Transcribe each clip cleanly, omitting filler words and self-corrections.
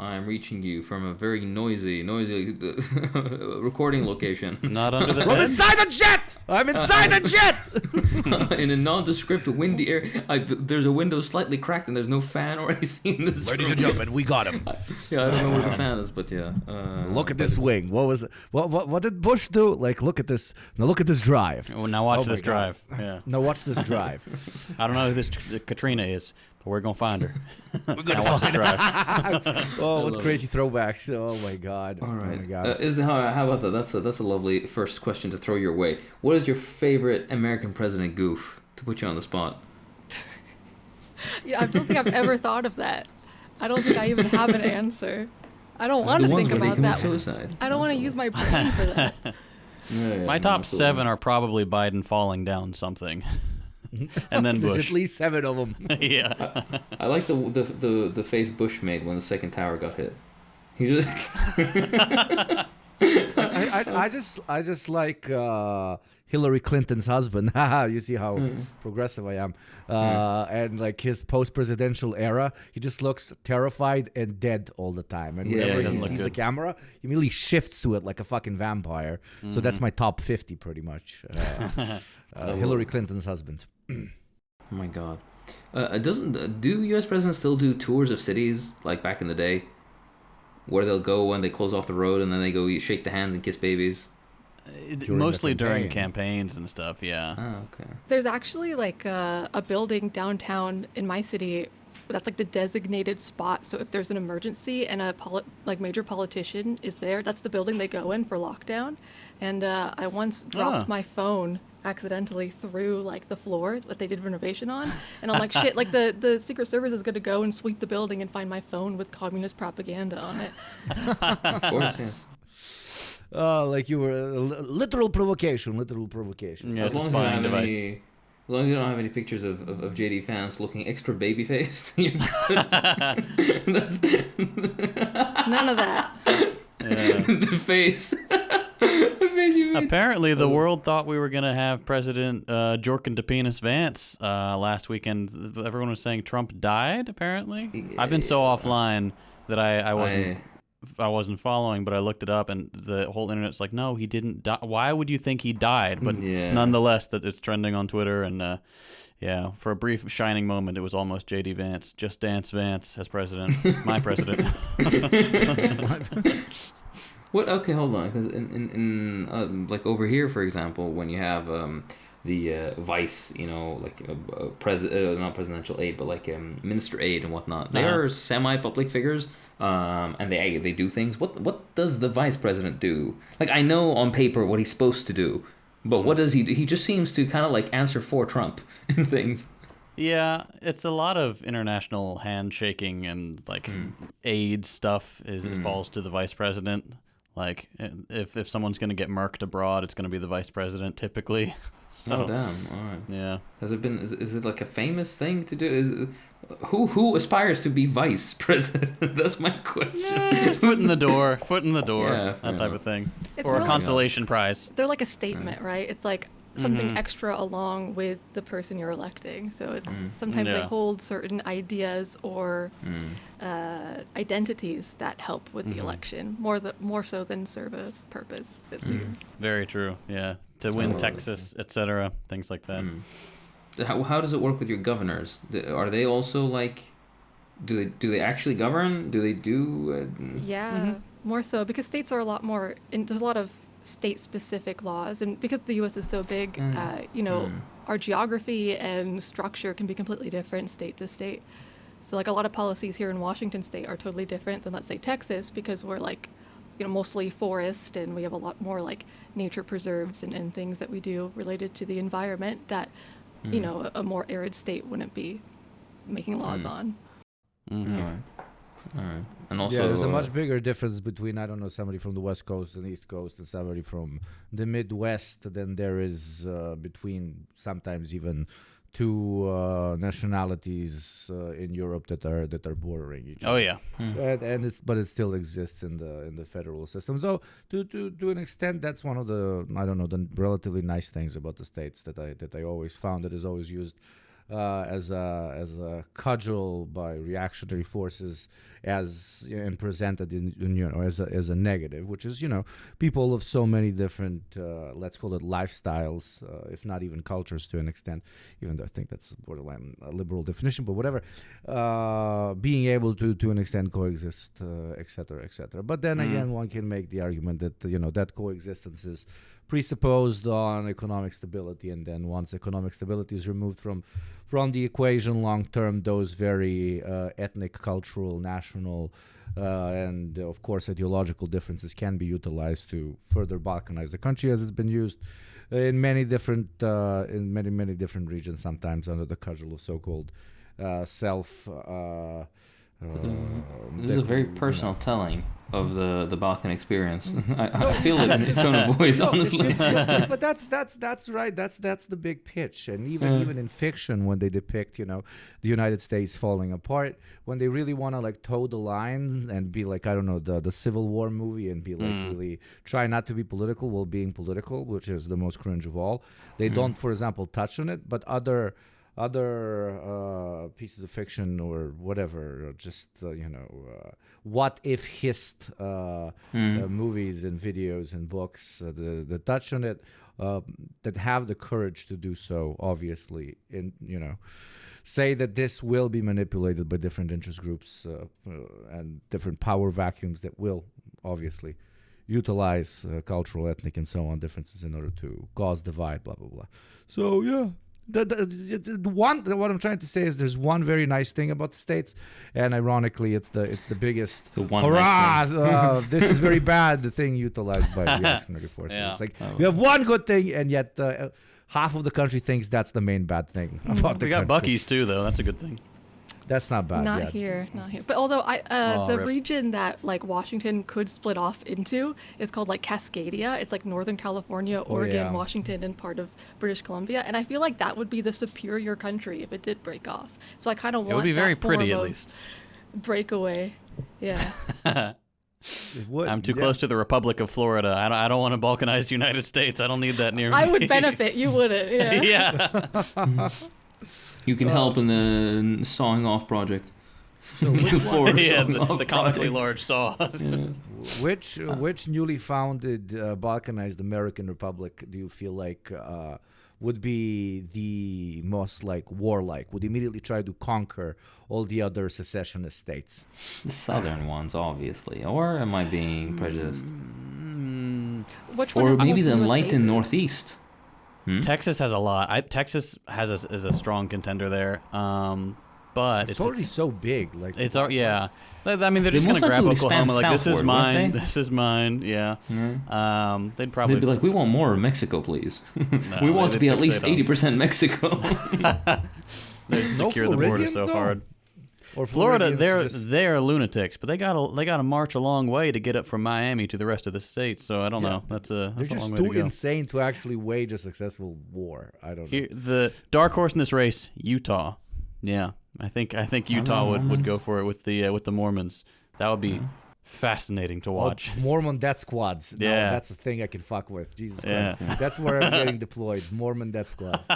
I am reaching you from a very noisy recording location. Not under the From bed? inside the jet! I'm inside the jet! In a nondescript, windy area. There's a window slightly cracked and there's no fan or AC in this Ladies room. and gentlemen, we got him. Yeah, I don't know where the fan is, but yeah. Look at this wing. What was it? What did Bush do? Like, look at this. Now look at this drive. Oh, now watch Oh my this God. drive. Yeah. Now watch this drive. I don't know who this Katrina is, but we're going to find her. We're gonna Now watch this drive. Oh, what love crazy throwbacks! Oh my God! All right. Oh my God! Izdihar, how about that? That's a lovely first question to throw your way. What is your favorite American president goof? To put you on the spot. Yeah, I don't think I've ever thought of that. I don't think I even have an answer. I don't want The to ones think where they about commit that. suicide. I don't want to use my brain for that. Yeah, My top absolutely. 7 are probably Biden falling down something. And then There's Bush. at least 7 of them. Yeah. I like the face Bush made when the second tower got hit. He just I just like Hillary Clinton's husband. Haha, you see how progressive I am. And like his post-presidential era, he just looks terrified and dead all the time. And Yeah, whenever it he doesn't look sees the good. camera, he immediately shifts to it like a fucking vampire. So that's my top 50 pretty much. Hillary Clinton's husband. Oh my god. Do U.S. presidents still do tours of cities like back in the day, where they'll go when they close off the road and then they go shake the hands and kiss babies? Mostly the during campaign. campaigns and stuff, yeah. Oh, okay. There's actually like a building downtown in my city that's like the designated spot. So if there's an emergency and a major politician is there, that's the building they go in for lockdown. And I once dropped my phone accidentally through like the floor that they did renovation on, and I'm like, shit, like the Secret Service is gonna go and sweep the building and find my phone with communist propaganda on it. Of course, yes. Like you were literal provocation. Yeah, As it's a long as you don't spying have device. any, as long as you don't have any pictures of JD Vance looking extra baby faced, you're good. That's None of that. Yeah. the face. The face you made. Apparently, the world thought we were going to have President Jorkin to Penis Vance last weekend. Everyone was saying Trump died, apparently. I've been so offline that I wasn't following, but I looked it up, and the whole internet's like, no, he didn't die. Why would you think he died? But Yeah. nonetheless, that it's trending on Twitter, and yeah, for a brief shining moment, it was almost J.D. Vance. Just Dance Vance as president. My president. What? Okay, hold on. Because in like over here, for example, when you have the vice, like not presidential aide, but like minister aide and whatnot, they are semi-public figures, and they do things. What does the vice president do? Like, I know on paper what he's supposed to do, but what does he do? He just seems to kind of like answer for Trump in things. Yeah, it's a lot of international handshaking and like aid stuff. It falls to the vice president. Like if someone's going to get murked abroad, it's going to be the vice president typically. So, Oh damn! All right. yeah. Has it been? Is it like a famous thing to do? Who aspires to be vice president? That's my question. Foot in the door, Yeah, that type of thing. It's Or a really- consolation prize. They're like a statement, right? It's like something extra along with the person you're electing. So it's sometimes they Yeah. hold certain ideas or identities that help with the election more so than serve a purpose. It seems. Very true. Yeah, to win love Texas, etc. Things like that. How does it work with your governors? Are they also like? Do they actually govern? Do they do? Yeah, more so because states are a lot more. There's a lot of state-specific laws, and because the U.S. is so big, our geography and structure can be completely different state to state. So, like a lot of policies here in Washington State are totally different than, let's say, Texas, because we're like, mostly forest, and we have a lot more like nature preserves and things that we do related to the environment that, a more arid state wouldn't be making laws on. All right. And also, Yeah, there's a much bigger difference between, I don't know, somebody from the West Coast and East Coast and somebody from the Midwest than there is between sometimes even two nationalities in Europe that are bordering each other. Oh yeah. And it still exists in the federal system. Though to an extent, that's one of the, I don't know, the relatively nice things about the states that I always found that is always used as a cudgel by reactionary forces, and presented as a negative, which is people of so many different let's call it lifestyles, if not even cultures to an extent, even though I think that's borderline a liberal definition, but whatever, being able to an extent coexist, etc., etc. But then again, one can make the argument that that coexistence is presupposed on economic stability, and then once economic stability is removed from the equation long term, those very ethnic, cultural, national, and of course ideological differences can be utilized to further balkanize the country, as it's been used in many different regions, sometimes under the cudgel of so-called self. This is a very personal telling of the Balkan experience. I feel it in the tone of voice, honestly. But that's right. That's the big pitch. And even in fiction, when they depict the United States falling apart, when they really want to toe the line and be like, I don't know, the Civil War movie, and be really try not to be political while being political, which is the most cringe of all. They don't, for example, touch on it, but other pieces of fiction or whatever, just what if hist movies and videos and books that touch on it, that have the courage to do so, obviously, and say that this will be manipulated by different interest groups and different power vacuums that will obviously utilize cultural, ethnic, and so on differences in order to cause divide, blah blah blah. So yeah. What I'm trying to say is there's one very nice thing about the States, and ironically, it's the biggest. The one hurrah! Nice This is very bad. The thing utilized by reactionary forces. Yeah. It's like we have one good thing, and yet half of the country thinks that's the main bad thing about the We got country. Buc-ee's too, though. That's a good thing. That's not bad. Not yet. here. But although the rip. region that Washington could split off into is called Cascadia. It's Northern California, Oregon, yeah. Washington, and part of British Columbia. And I feel like that would be the superior country if it did break off. So I kind of want It would be very that form pretty, at of least. breakaway. Yeah. It would, I'm too yeah. close to the Republic of Florida. I don't want a balkanized United States. I don't need that near me. I would benefit. You wouldn't. Yeah. Yeah. You can help in the sawing off project. Yeah, the comically large saw. Which newly founded balkanized American republic do you feel like would be the most warlike? Would immediately try to conquer all the other secessionist states? The southern ones, obviously. Or am I being prejudiced? Which one Or has the maybe most the US enlightened bases? Texas has a lot. Texas is a strong contender there. But It's already so big. It's yeah. I mean, they're just most gonna grab likely would Oklahoma. expand This is southward, mine. wouldn't they? This is mine. Yeah. They'd probably They'd be like, we want more of Mexico, please. No, we want to they'd be at least fixate on- 80% Mexico. they'd secure the border Floridians, so though? hard. Or Florida, Floridians they're lunatics, but they gotta march a long way to get up from Miami to the rest of the states. So I don't know. That's they're a long just way too to go. insane to actually wage a successful war. I don't know. Here, the dark horse in this race, Utah. Yeah, I think Utah would go for it with the Mormons. That would be fascinating to watch. Mormon death squads. No, Yeah. that's the thing I can fuck with. Jesus Yeah. Christ. That's where I'm getting deployed. Mormon death squads.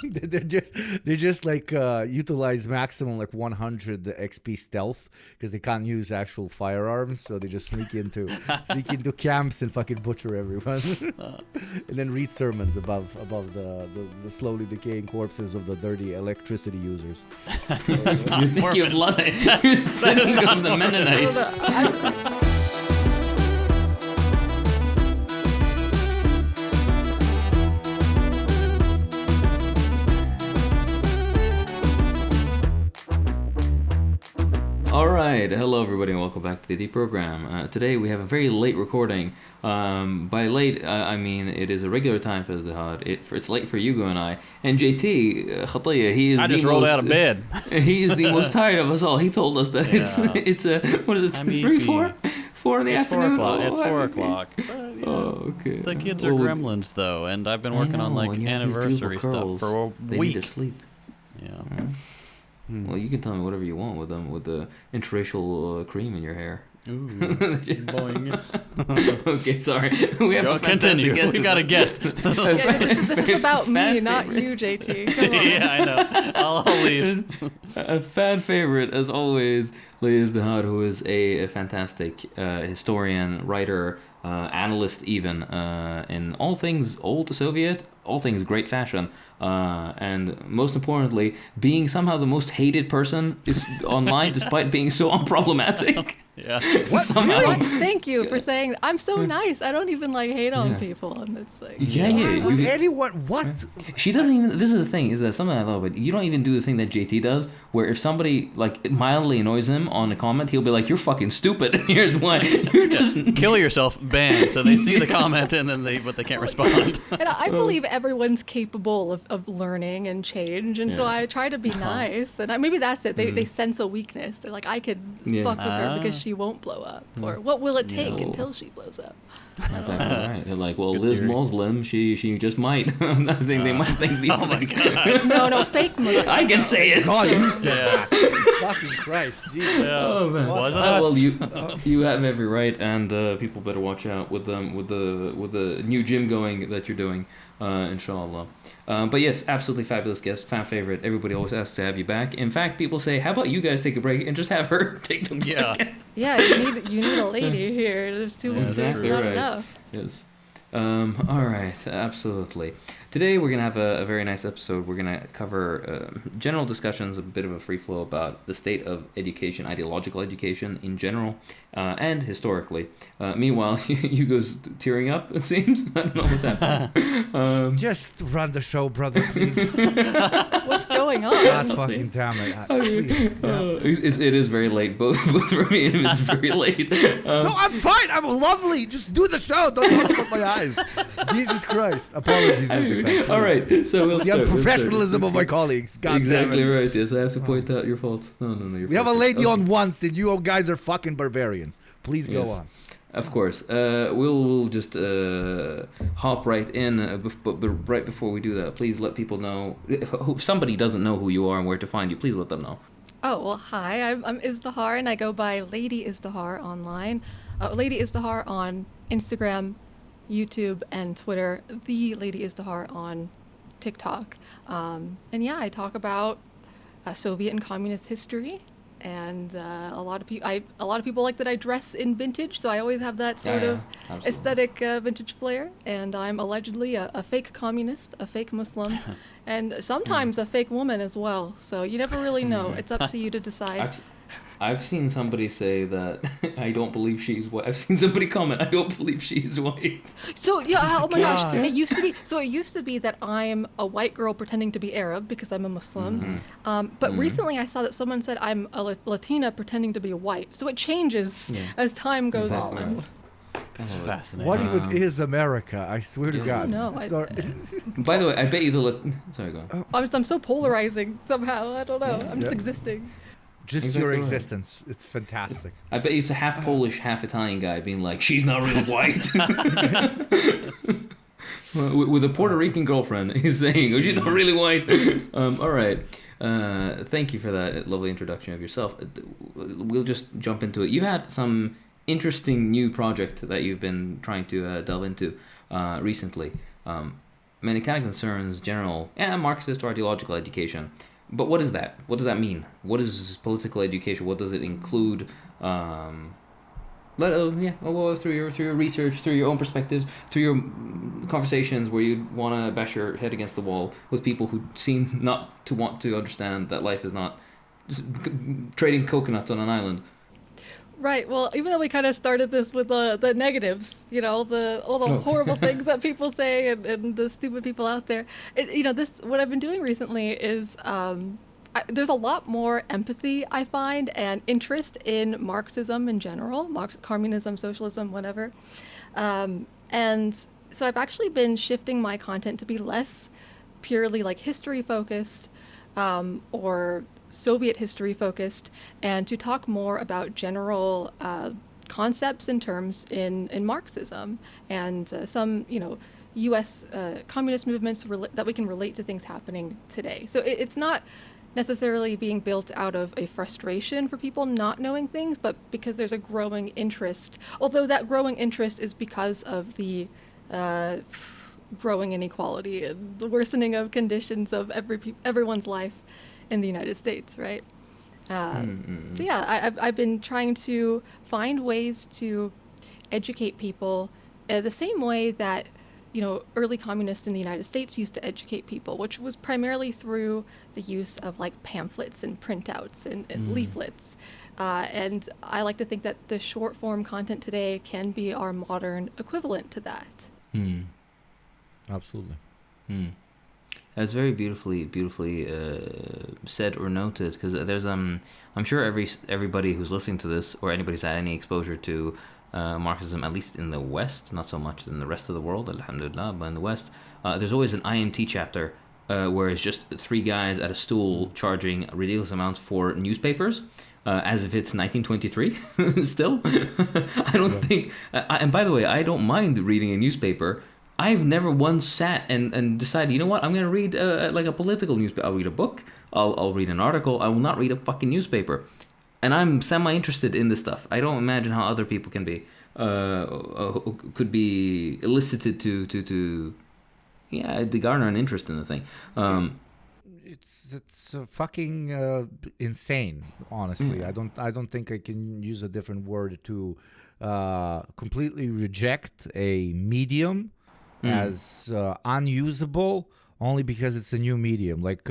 they're just utilize maximum 100 XP stealth because they can't use actual firearms, so they just sneak into camps and fucking butcher everyone, and then read sermons above the slowly decaying corpses of the dirty electricity users. You're thinking of You're thinking of the Mennonites. All right, hello everybody, and welcome back to the Deep Program. Today we have a very late recording. By late, I mean it is a regular time for Izdihar. It's late for Hugo and I. And JT Khataya, he is. I just rolled out of bed. He is the most tired of us all. He told us that Yeah. it's a what is it? I'm 3, EP. 4 in the It's 4 afternoon. o'clock. Oh, It's 4 I'm EP. o'clock. Oh, okay. The kids are Well, gremlins though, and I've been I working on know, and you have these beautiful anniversary stuff curls. for a They need their week. sleep. Yeah. Well, you can tell me whatever you want with them, with the interracial cream in your hair. Ooh, boing. Okay, sorry. We have a fantastic Continue. guest. We got a guest. This is about me, fan not favorite. you, JT. Come on. Yeah, I know. I'll leave. A fan favorite, as always, Lady Izdihar, who is a fantastic historian, writer, analyst even, in all things old Soviet, all things great fashion, and most importantly, being somehow the most hated person is online despite being so unproblematic. Yeah. Somehow. What? Thank you for saying I'm so nice. I don't even like hate on Yeah. people, and it's like Yeah. Would anyone? What? She doesn't even. This is the thing. Is that something I love? But you don't even do the thing that JT does, where if somebody like mildly annoys him on a comment, he'll be like, "You're fucking stupid." And here's why. You're just Kill yourself, banned. So they see the comment and then they can't respond. And I believe everyone's capable of learning and change, and so Yeah. I try to be nice. And maybe that's it. They sense a weakness. They're like, I could Yeah. fuck with her because she won't blow up, or what will it take Yeah. until she blows up? That's exactly right. They're like, well, Good Liz theory. Muslim, she just might. I think they might think these Oh my things. god. No, fake Muslim. I can say it. God, you said Yeah. that. Fucking Christ, Jesus. Oh man. Wasn't Well, us. you have every right, and people better watch out with the new gym going that you're doing, inshallah. But yes, absolutely fabulous guest, fan favorite. Everybody always asks to have you back. In fact, people say, "How about you guys take a break and just have her take the break?" Yeah. Yeah, you need a lady here. There's too much. Exactly There's not right. enough. Yes. All right, absolutely. Today we're going to have a very nice episode. We're going to cover general discussions, a bit of a free flow about the state of education, ideological education in general, and historically. Meanwhile, Hugo's tearing up, it seems. I don't know what's happening. Just run the show, brother, please. What's going on? God fucking damn it. Please. Yeah. It is very late, both for me and him. It's very late. No, I'm fine. I'm lovely. Just do the show. Don't talk about my eyes. Jesus Christ. Apologies. All right, so we'll The start. unprofessionalism of my colleagues. God Exactly damn it. right. Yes, I have to point out your faults. No. We have a lady on once, and you guys are fucking barbarians. Please go Yes. on. Of course. We'll just hop right in. But right before we do that, please let people know. If somebody doesn't know who you are and where to find you, please let them know. Oh, well, hi, I'm Izdihar, and I go by Lady Izdihar online. Lady Izdihar on Instagram, YouTube, and Twitter. The Lady Izdihar on TikTok. And yeah, I talk about Soviet and communist history. And a lot of people like that I dress in vintage, so I always have that sort of absolutely. aesthetic vintage flair. And I'm allegedly a fake communist, a fake Muslim, and sometimes a fake woman as well. So you never really know. It's up to you to decide. I've seen somebody say that I don't believe she's white. I've seen somebody comment, I don't believe she's white. So yeah, oh my gosh, God. it used to be that I'm a white girl pretending to be Arab because I'm a Muslim. But recently I saw that someone said I'm a Latina pretending to be white. So it changes as time goes Exactly on. right. That's fascinating. What even is America? I swear to God. No, Sorry. By the way, I bet you sorry, go on. I'm so polarizing somehow. I don't know. I'm just Yeah. existing. Just Exactly your right. existence. It's fantastic. I bet you it's a half Polish, half Italian guy being like, she's not really white. With a Puerto Rican girlfriend, he's saying, oh, she's not really white. All right. Thank you for that lovely introduction of yourself. We'll just jump into it. You had some interesting new project that you've been trying to delve into recently. I mean, it kind of concerns general Marxist or ideological education. But what is that? What does that mean? What is political education? What does it include? Through your research, through your own perspectives, through your conversations where you want to bash your head against the wall with people who seem not to want to understand that life is not just trading coconuts on an island. Right. Well, even though we kind of started this with the negatives, all the horrible things that people say and the stupid people out there, what I've been doing recently is there's a lot more empathy, I find, and interest in Marxism in general, communism, socialism, whatever. And so I've actually been shifting my content to be less purely like history focused or Soviet history focused, and to talk more about general concepts and terms in Marxism and some U.S. Communist movements that we can relate to things happening today. So it's not necessarily being built out of a frustration for people not knowing things, but because there's a growing interest. Although that growing interest is because of the growing inequality and the worsening of conditions of everyone's life in the United States, right? So yeah, I've been trying to find ways to educate people the same way that early communists in the United States used to educate people, which was primarily through the use of like pamphlets and printouts and leaflets. And I like to think that the short form content today can be our modern equivalent to that. Absolutely. That's very beautifully said or noted, because there's I'm sure everybody who's listening to this, or anybody who's had any exposure to Marxism, at least in the West, not so much in the rest of the world, alhamdulillah, but in the West, there's always an IMT chapter where it's just three guys at a stool charging ridiculous amounts for newspapers, as if it's 1923 still. I don't think, and by the way, I don't mind reading a newspaper. I've never once sat and decided, you know what, I'm going to read like a political newspaper. I'll read a book, I'll read an article, I will not read a fucking newspaper. And I'm semi-interested in this stuff. I don't imagine how other people can be, could be elicited to garner an interest in the thing. It's fucking insane, honestly. I don't think I can use a different word to completely reject a medium as unusable only because it's a new medium. Like,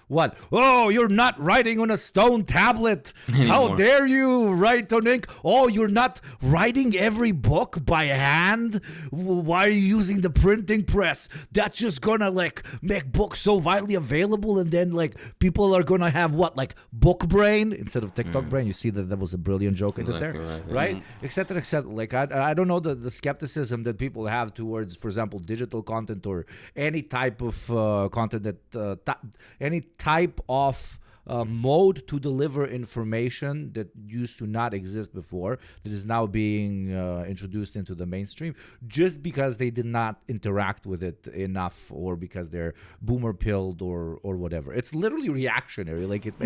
what? Oh, you're not writing on a stone tablet. How dare you write on ink? Oh, you're not writing every book by hand? Why are you using the printing press? That's just gonna, like, make books so widely available, and then, like, people are gonna have, what, like, book brain instead of TikTok brain? You see that was a brilliant joke I did there, right? Etc., etc. Like, I don't know the skepticism that people have towards, for example, digital content or any type of content that any type of mode to deliver information that used to not exist before, that is now being introduced into the mainstream, just because they did not interact with it enough, or because they're boomer pilled or whatever. It's literally reactionary. Like, it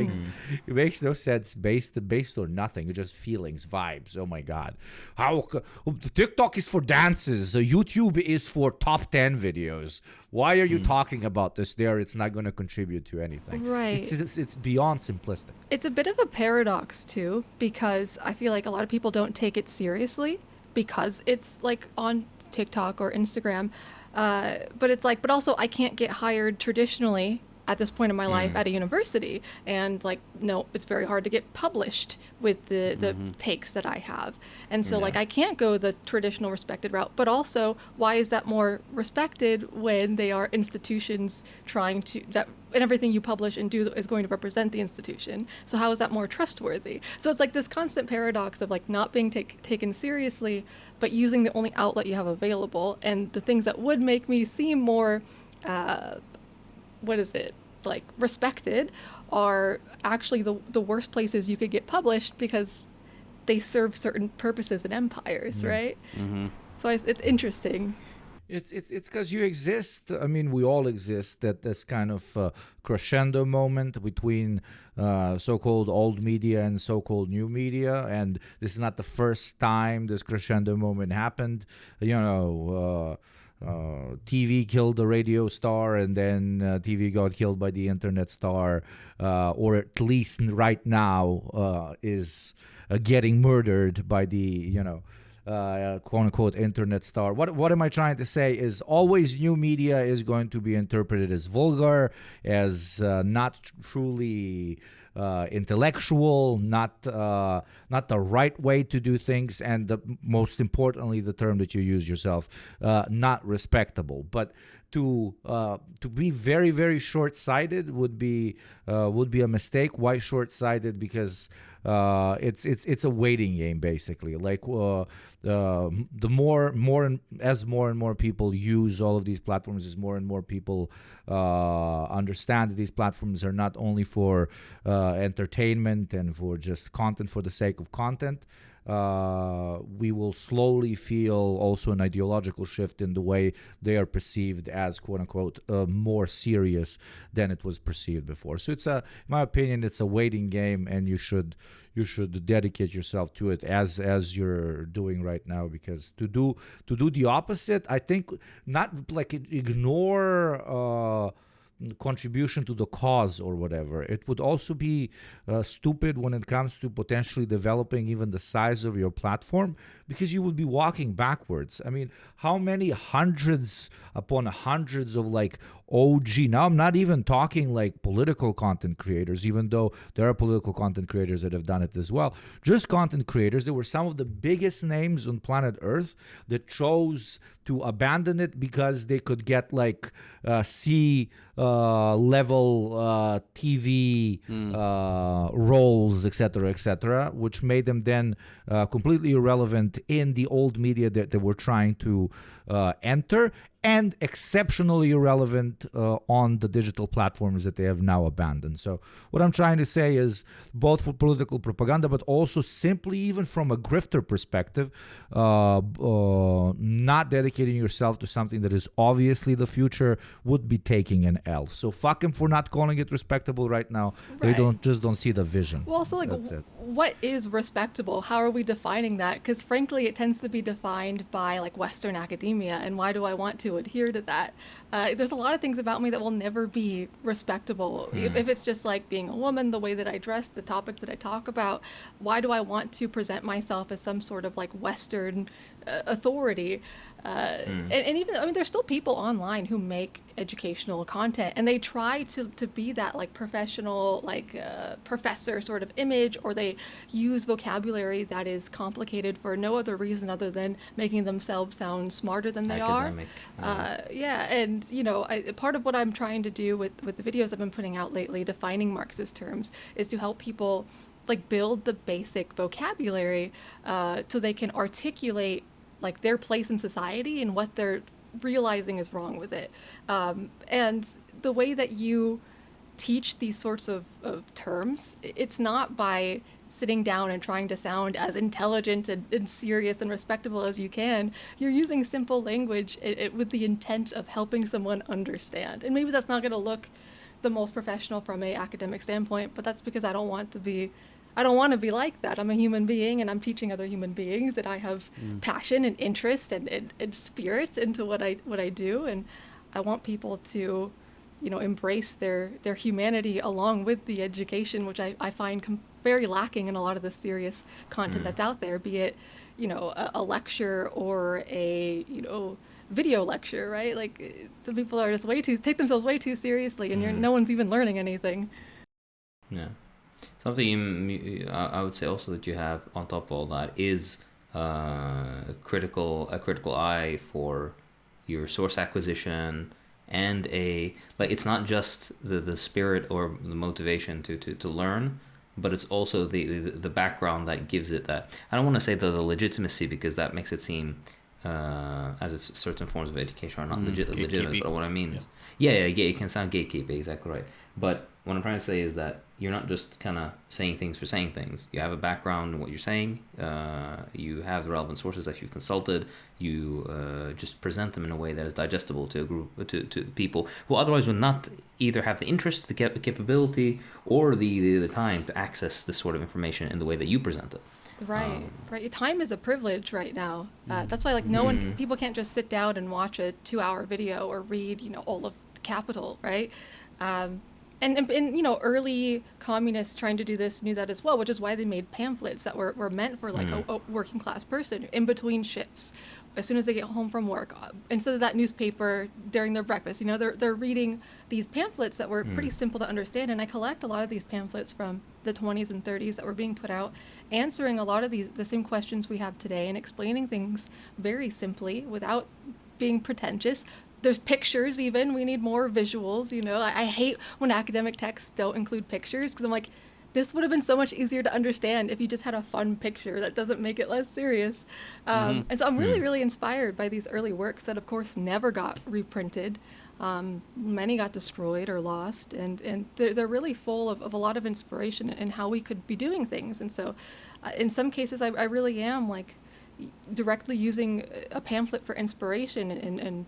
makes no sense based on nothing. It's just feelings, vibes. Oh my god, how TikTok is for dances, YouTube is for top 10 videos. Why are you talking about this there? It's not going to contribute to anything. Right. It's beyond simplistic. It's a bit of a paradox, too, because I feel like a lot of people don't take it seriously because it's, like, on TikTok or Instagram. But it's like, but also I can't get hired traditionally at this point in my life at a university. And, like, no, it's very hard to get published with the takes that I have. And so, like, I can't go the traditional respected route. But also, why is that more respected when they are institutions trying to, and everything you publish and do is going to represent the institution? So how is that more trustworthy? So it's like this constant paradox of, like, not being taken seriously, but using the only outlet you have available. And the things that would make me seem more, respected, are actually the worst places you could get published, because they serve certain purposes in empires, right? So it's interesting. It's because you exist. I mean, we all exist at this kind of crescendo moment between so-called old media and so-called new media, and this is not the first time this crescendo moment happened. TV killed the radio star, and then TV got killed by the internet star, or at least right now is getting murdered by the quote-unquote internet star. What am I trying to say is, always new media is going to be interpreted as vulgar, as not truly intellectual, not the right way to do things, and most importantly, the term that you use yourself, not respectable. But to be very, very short-sighted would be a mistake. Why short-sighted? Because it's a waiting game, basically. Like, the more and more people use all of these platforms, as more and more people understand that these platforms are not only for entertainment and for just content for the sake of content, we will slowly feel also an ideological shift in the way they are perceived as, quote unquote, more serious than it was perceived before. So it's in my opinion, it's a waiting game, and you should dedicate yourself to it as you're doing right now, because to do the opposite, I think, not like ignore contribution to the cause or whatever. It would also be stupid when it comes to potentially developing even the size of your platform, because you would be walking backwards. I mean, how many hundreds upon hundreds of like OG, now I'm not even talking like political content creators, even though there are political content creators that have done it as well. Just content creators. There were some of the biggest names on planet Earth that chose to abandon it because they could get like C level TV roles, etc., which made them then completely irrelevant in the old media that they were trying to enter, and exceptionally irrelevant on the digital platforms that they have now abandoned. So what I'm trying to say is, both for political propaganda, but also simply even from a grifter perspective, not dedicating yourself to something that is obviously the future would be taking an L. So fuck them for not calling it respectable right now. Right. They don't see the vision. Well, also, like, what is respectable? How are we defining that? Because frankly, it tends to be defined by like Western academia, and why do I want to adhere to that? There's a lot of things about me that will never be respectable. If it's just like being a woman, the way that I dress, the topics that I talk about, why do I want to present myself as some sort of like Western authority? And even, I mean, there's still people online who make educational content, and they try to be that like professional, like professor sort of image, or they use vocabulary that is complicated for no other reason other than making themselves sound smarter than they Academic. are. And you know, part of what I'm trying to do with the videos I've been putting out lately, defining Marxist terms, is to help people like build the basic vocabulary so they can articulate like their place in society and what they're realizing is wrong with it. And the way that you teach these sorts of terms, it's not by sitting down and trying to sound as intelligent and serious and respectable as you can. You're using simple language with the intent of helping someone understand. And maybe that's not going to look the most professional from an academic standpoint, but that's because I don't want to be like that. I'm a human being, and I'm teaching other human beings, and I have passion and interest and spirit into what I do, and I want people to, you know, embrace their humanity along with the education, which I find very lacking in a lot of the serious content that's out there, be it, you know, a lecture or a, you know, video lecture, right? Like, some people are just take themselves way too seriously, and no one's even learning anything. Yeah. Something I would say also that you have on top of all that is a critical eye for your source acquisition, and it's not just the spirit or the motivation to learn, but it's also the background that gives it that. I don't want to say the legitimacy, because that makes it seem as if certain forms of education are not legitimate. But what I mean is, it can sound gatekeeping, exactly right. But what I'm trying to say is that you're not just kind of saying things for saying things. You have a background in what you're saying. You have the relevant sources that you've consulted. You just present them in a way that is digestible to a group, to people who otherwise would not either have the interest, the capability, or the time to access this sort of information in the way that you present it. Right. Time is a privilege right now. That's why, like, people can't just sit down and watch a 2-hour video or read, you know, all of Capital, right? And you know, early communists trying to do this knew that as well, which is why they made pamphlets that were meant for like a working class person in between shifts, as soon as they get home from work, instead of that newspaper during their breakfast. You know, they're reading these pamphlets that were pretty simple to understand. And I collect a lot of these pamphlets from the 20s and 30s that were being put out, answering a lot of the same questions we have today and explaining things very simply without being pretentious. There's pictures even. We need more visuals, you know. I hate when academic texts don't include pictures, because I'm like, this would have been so much easier to understand if you just had a fun picture that doesn't make it less serious. And so I'm really, really inspired by these early works that, of course, never got reprinted. Many got destroyed or lost, and they're really full of a lot of inspiration in how we could be doing things. And so in some cases, I really am like directly using a pamphlet for inspiration and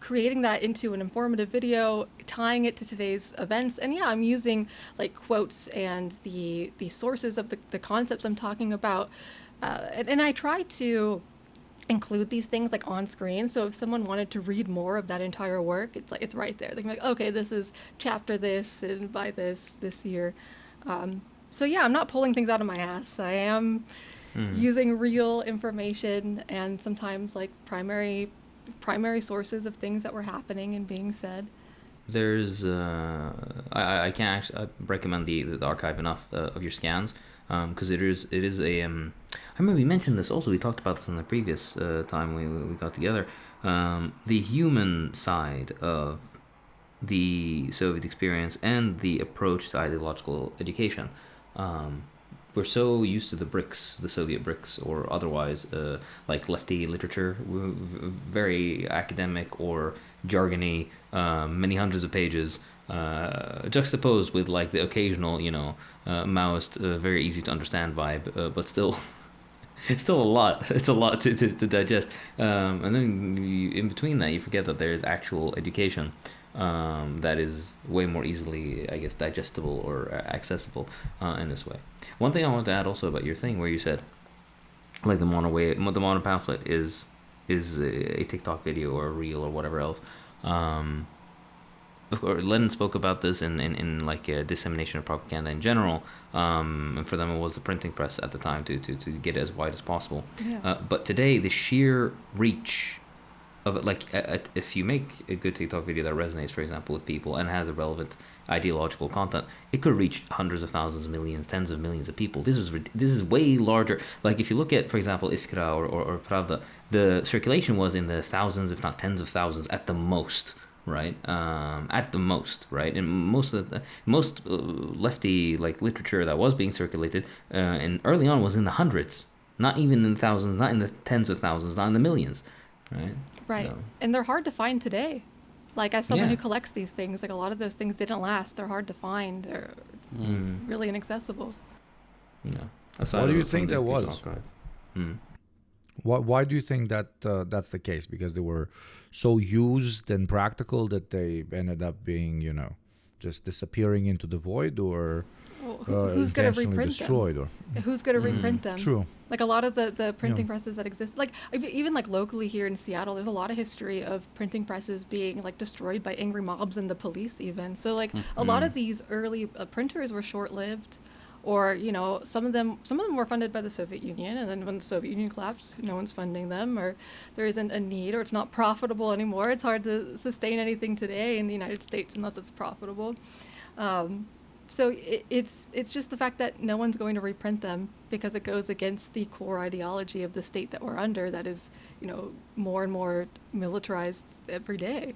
creating that into an informative video, tying it to today's events. And yeah, I'm using like quotes and the sources of the concepts I'm talking about. And I try to include these things like on screen. So if someone wanted to read more of that entire work, it's like, it's right there. They can be like, okay, this is chapter this and by this year. So yeah, I'm not pulling things out of my ass. I am using real information and sometimes like primary sources of things that were happening and being said. There's I can't actually recommend the archive enough of your scans, because it is a I remember we mentioned this also. We talked about this in the previous time we got together. The human side of the Soviet experience and the approach to ideological education. We're so used to the bricks, the Soviet bricks, or otherwise, like lefty literature, very academic or jargony, many hundreds of pages, juxtaposed with like the occasional, Maoist, very easy to understand vibe, but still, it's still a lot. It's a lot to digest. And then in between that, you forget that there is actual education. That is way more easily, I guess, digestible or accessible in this way. One thing I want to add also about your thing, where you said, like the mono pamphlet is a TikTok video or a reel or whatever else. Of course, Lenin spoke about this in like dissemination of propaganda in general. And for them, it was the printing press at the time to get it as wide as possible. Yeah. But today, the sheer reach of it, like if you make a good TikTok video that resonates, for example, with people and has a relevant ideological content, it could reach hundreds of thousands, millions, tens of millions of people. This is way larger. Like if you look at, for example, Iskra or Pravda, the circulation was in the thousands, if not tens of thousands, at the most. Right, at the most, right, and most lefty like literature that was being circulated, and early on was in the hundreds, not even in the thousands, not in the tens of thousands, not in the millions, right? Right, So, and they're hard to find today. Like as someone Yeah. who collects these things, like a lot of those things didn't last. They're hard to find. They're really inaccessible. aside What do you from think the that was? archive. Why do you think that that's the case? Because they were so used and practical that they ended up being, just disappearing into the void, or Well, who's going to intentionally reprint destroyed, them? or Who's going to reprint them? true. Like a lot of the printing presses that exist, like even like locally here in Seattle, there's a lot of history of printing presses being like destroyed by angry mobs and the police even. So like a lot of these early printers were short-lived, or some of them were funded by the Soviet Union, and then when the Soviet Union collapsed, no one's funding them, or there isn't a need, or it's not profitable anymore. It's hard to sustain anything today in the United States unless it's profitable. So it's just the fact that no one's going to reprint them because it goes against the core ideology of the state that we're under, that is, more and more militarized every day.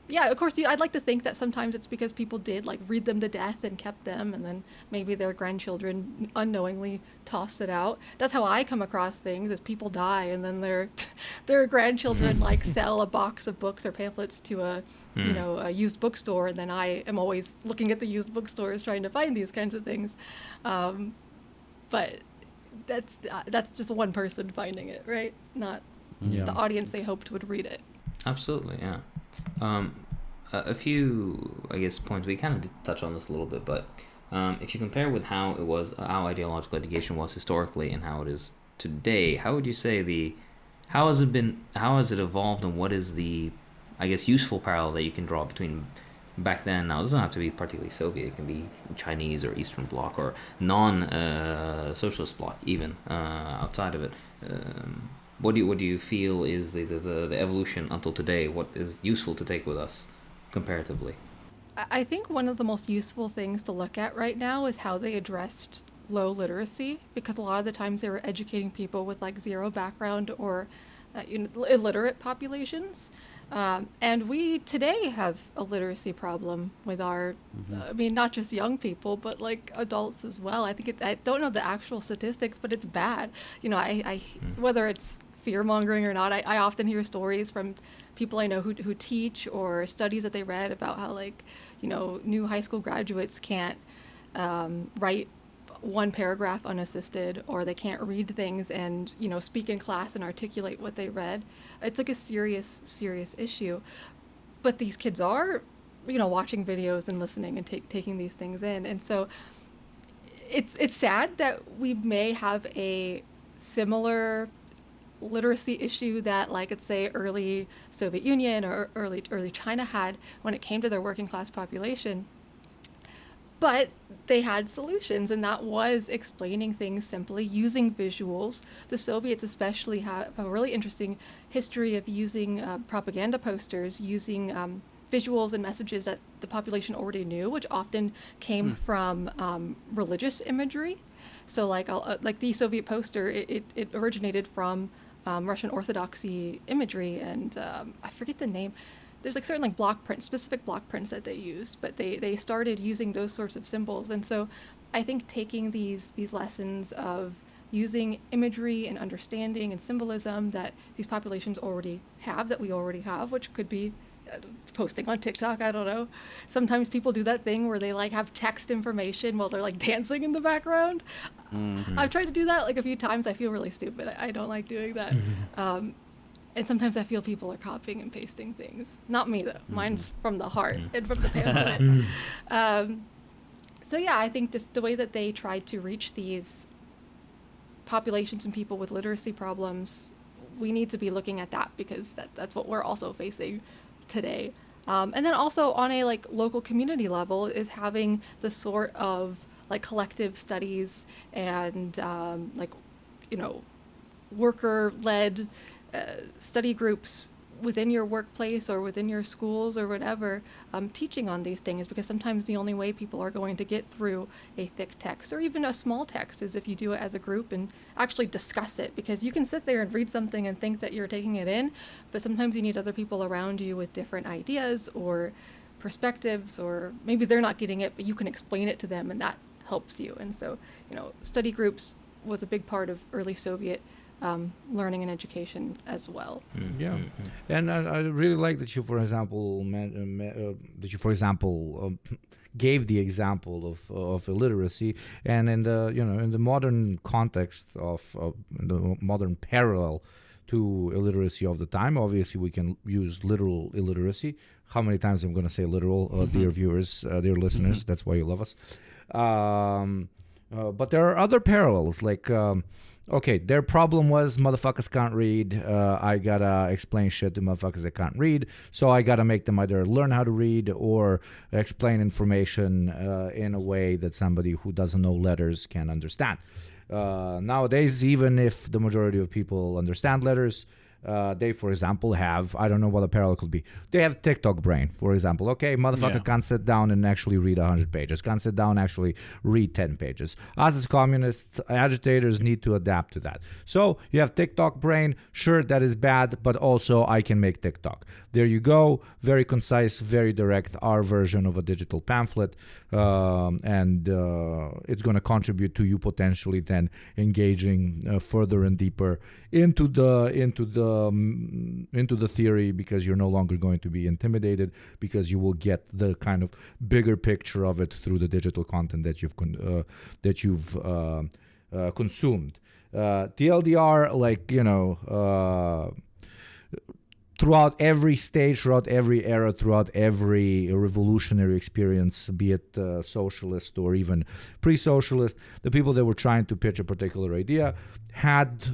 Yeah, of course, I'd like to think that sometimes it's because people did like read them to death and kept them, and then maybe their grandchildren unknowingly tossed it out. That's how I come across things: is people die and then their grandchildren like sell a box of books or pamphlets to a used bookstore, and then I am always looking at the used bookstores trying to find these kinds of things. But that's just one person finding it, right? Not the audience they hoped would read it. Absolutely, yeah. A few, I guess, points. We kind of did touch on this a little bit, but if you compare with how ideological education was historically and how it is today, how would you say how has it evolved, and what is the, I guess, useful parallel that you can draw between back then? Now, it doesn't have to be particularly Soviet. It can be Chinese or Eastern Bloc or non-socialist bloc, even outside of it. What do you feel is the evolution until today? What is useful to take with us comparatively? I think one of the most useful things to look at right now is how they addressed low literacy, because a lot of the times they were educating people with like zero background or illiterate populations. And we today have a literacy problem with our, not just young people, but like adults as well. I think I don't know the actual statistics, but it's bad. Whether it's fear mongering or not. I often hear stories from people I know who teach, or studies that they read about how, like, new high school graduates can't write one paragraph unassisted, or they can't read things and speak in class and articulate what they read. It's like a serious issue, but these kids are watching videos and listening and taking these things in. And so it's sad that we may have a similar literacy issue that, like, let's say early Soviet Union or early China had when it came to their working class population. But they had solutions, and that was explaining things simply, using visuals. The Soviets especially have a really interesting history of using propaganda posters, using visuals and messages that the population already knew, which often came from religious imagery. So like the Soviet poster, it originated from Russian Orthodoxy imagery, and I forget the name. There's like certain specific block prints that they used, but they started using those sorts of symbols. And so I think taking these lessons of using imagery and understanding and symbolism that these populations already have, that we already have, which could be posting on TikTok, I don't know. Sometimes people do that thing where they like have text information while they're like dancing in the background. Mm-hmm. I've tried to do that like a few times. I feel really stupid. I don't like doing that. Mm-hmm. And sometimes I feel people are copying and pasting things. Not me, though. Mm-hmm. Mine's from the heart and from the pamphlet. So yeah, I think just the way that they tried to reach these populations and people with literacy problems, we need to be looking at that, because that's what we're also facing today. And then also on a like local community level is having the sort of like collective studies and worker-led study groups within your workplace or within your schools or whatever, teaching on these things, because sometimes the only way people are going to get through a thick text or even a small text is if you do it as a group and actually discuss it, because you can sit there and read something and think that you're taking it in, but sometimes you need other people around you with different ideas or perspectives, or maybe they're not getting it, but you can explain it to them and that helps you. And so, study groups was a big part of early Soviet learning and education as well. Yeah, and I really like that you, for example, gave the example of illiteracy, and in the in the modern context of the modern parallel to illiteracy of the time. Obviously, we can use literal illiteracy. How many times I'm going to say literal, dear viewers, dear listeners? That's why you love us. But there are other parallels, like. Okay, their problem was motherfuckers can't read. I gotta explain shit to motherfuckers that can't read. So I gotta make them either learn how to read or explain information in a way that somebody who doesn't know letters can understand. Nowadays, even if the majority of people understand letters, they, for example, have, I don't know what a parallel could be. They have TikTok brain, for example. Okay, motherfucker can't sit down and actually read 100 pages. Can't sit down and actually read 10 pages. Us as communist agitators need to adapt to that. So you have TikTok brain. Sure, that is bad, but also I can make TikTok. There you go. Very concise, very direct, our version of a digital pamphlet. And it's going to contribute to you potentially then engaging further and deeper into the theory, because you're no longer going to be intimidated, because you will get the kind of bigger picture of it through the digital content that you've consumed. TLDR, throughout every stage, throughout every era, throughout every revolutionary experience, be it socialist or even pre-socialist, the people that were trying to pitch a particular idea had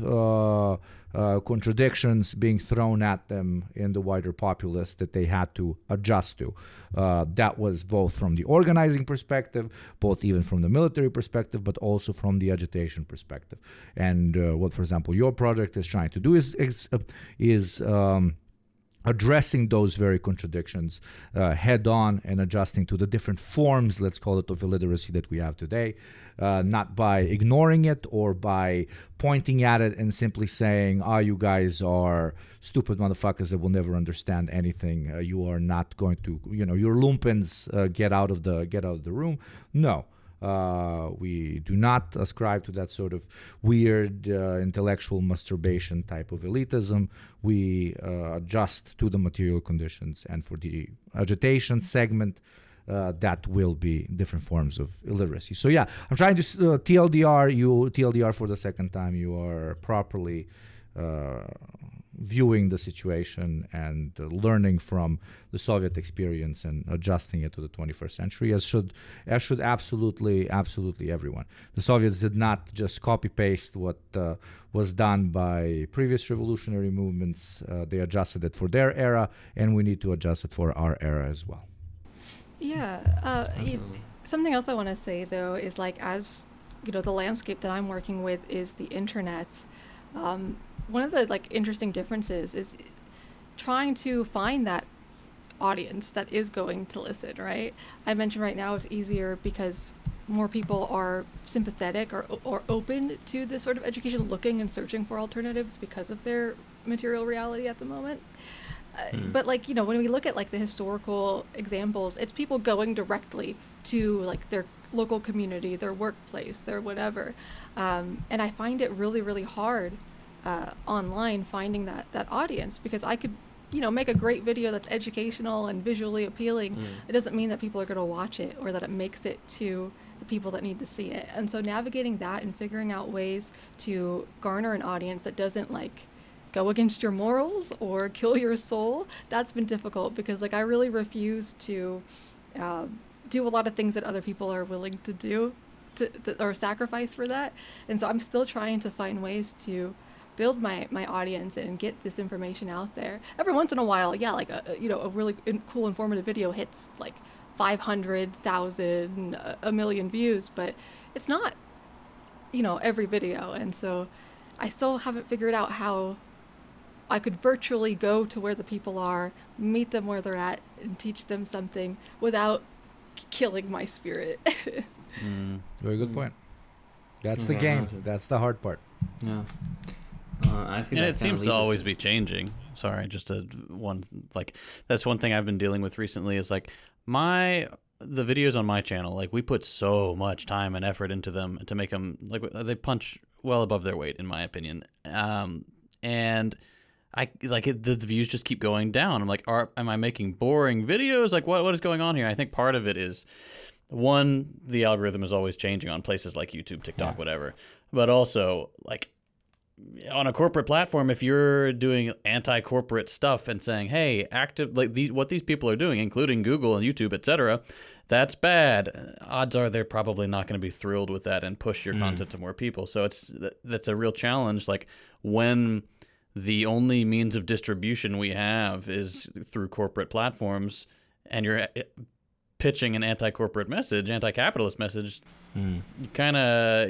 contradictions being thrown at them in the wider populace that they had to adjust to. That was both from the organizing perspective, both even from the military perspective, but also from the agitation perspective. And what, for example, your project is trying to do is addressing those very contradictions head on and adjusting to the different forms, let's call it, of illiteracy that we have today, not by ignoring it or by pointing at it and simply saying, you guys are stupid motherfuckers that will never understand anything. You are not going to, your lumpens, get out of the room. No. We do not ascribe to that sort of weird intellectual masturbation type of elitism. We adjust to the material conditions, and for the agitation segment, that will be different forms of illiteracy. So yeah, I'm trying to TLDR for the second time. You are properly viewing the situation and learning from the Soviet experience and adjusting it to the 21st century, as should absolutely everyone. The Soviets did not just copy paste what was done by previous revolutionary movements. They adjusted it for their era, and we need to adjust it for our era as well. Yeah. Something else I want to say though is, like, as the landscape that I'm working with is the internet. One of the interesting differences is trying to find that audience that is going to listen, right? I mentioned right now it's easier because more people are sympathetic or open to this sort of education, looking and searching for alternatives because of their material reality at the moment. But when we look at the historical examples, it's people going directly to their local community, their workplace, their whatever. And I find it really, really hard online finding that audience, because I could make a great video that's educational and visually appealing. It doesn't mean that people are going to watch it or that it makes it to the people that need to see it. And so navigating that and figuring out ways to garner an audience that doesn't go against your morals or kill your soul, that's been difficult, because I really refuse to do a lot of things that other people are willing to do or sacrifice for that. And so I'm still trying to find ways to build my audience and get this information out there. Every once in a while, yeah, a really cool informative video hits 500,000, a million views, but it's not every video. And so I still haven't figured out how I could virtually go to where the people are, meet them where they're at, and teach them something without killing my spirit. Very good point. That's the game. That's the hard part. Yeah. I think and it seems to always be changing. Sorry, just that's one thing I've been dealing with recently is the videos on my channel, we put so much time and effort into them to make them they punch well above their weight, in my opinion. And the views just keep going down. I'm am I making boring videos? What is going on here? I think part of it is, one, the algorithm is always changing on places like YouTube, TikTok, whatever. But also, on a corporate platform, if you're doing anti-corporate stuff and saying, hey, what these people are doing, including Google and YouTube, etc., that's bad, odds are they're probably not going to be thrilled with that and push your content to more people. So that's a real challenge. When the only means of distribution we have is through corporate platforms, and you're pitching an anti-corporate message, anti-capitalist message, you kind of...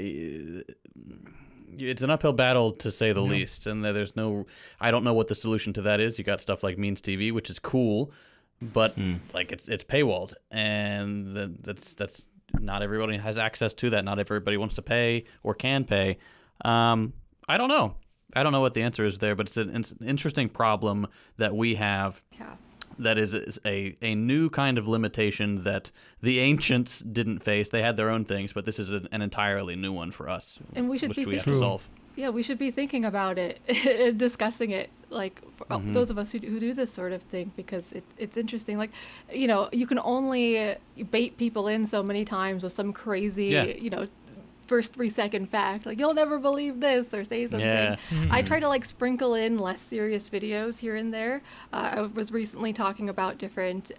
It's an uphill battle, to say the least, and I don't know what the solution to that is. You got stuff like Means TV, which is cool, but it's paywalled, and that's not everybody has access to that. Not everybody wants to pay or can pay. I don't know what the answer is there, but it's an interesting problem that we have. Yeah. That is a new kind of limitation that the ancients didn't face. They had their own things, but this is an entirely new one for us, and we have to solve. Yeah, we should be thinking about it, discussing it, for those of us who do this sort of thing, because it's interesting. You can only bait people in so many times with some crazy, first 3-second fact, you'll never believe this, or say something. Yeah. I try to sprinkle in less serious videos here and there. I was recently talking about different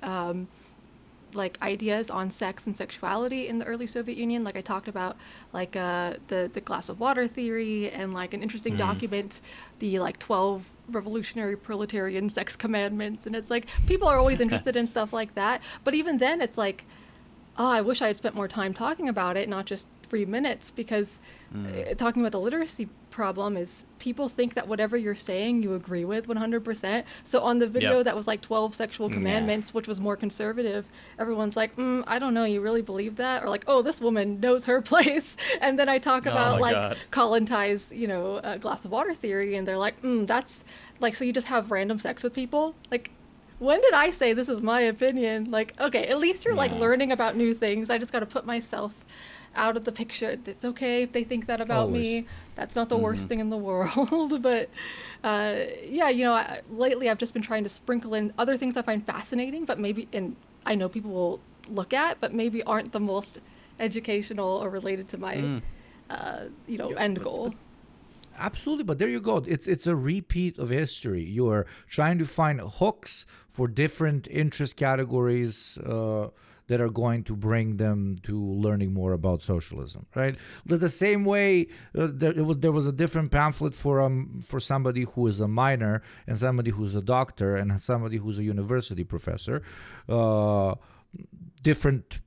ideas on sex and sexuality in the early Soviet Union. I talked about the glass of water theory, and an interesting document, the 12 revolutionary proletarian sex commandments. And it's people are always interested in stuff like that, but even then it's I wish I had spent more time talking about it, not just 3 minutes, because talking about the literacy problem is people think that whatever you're saying you agree with 100%. So on the video that was 12 sexual commandments, which was more conservative, everyone's I don't know, you really believe that? Or oh, this woman knows her place. And then I talk about Colin Tye's, glass of water theory, and they're that's so you just have random sex with people? When did I say this is my opinion? Okay, at least you're learning about new things. I just got to put myself out of the picture. It's okay if they think that about me. That's not the worst thing in the world. But lately I've just been trying to sprinkle in other things I find fascinating, but maybe, and I know people will look at, but maybe aren't the most educational or related to my, end goal. Absolutely, but there you go. It's a repeat of history. You are trying to find hooks for different interest categories that are going to bring them to learning more about socialism, right? The same way there was a different pamphlet for somebody who is a minor and somebody who's a doctor and somebody who's a university professor. Different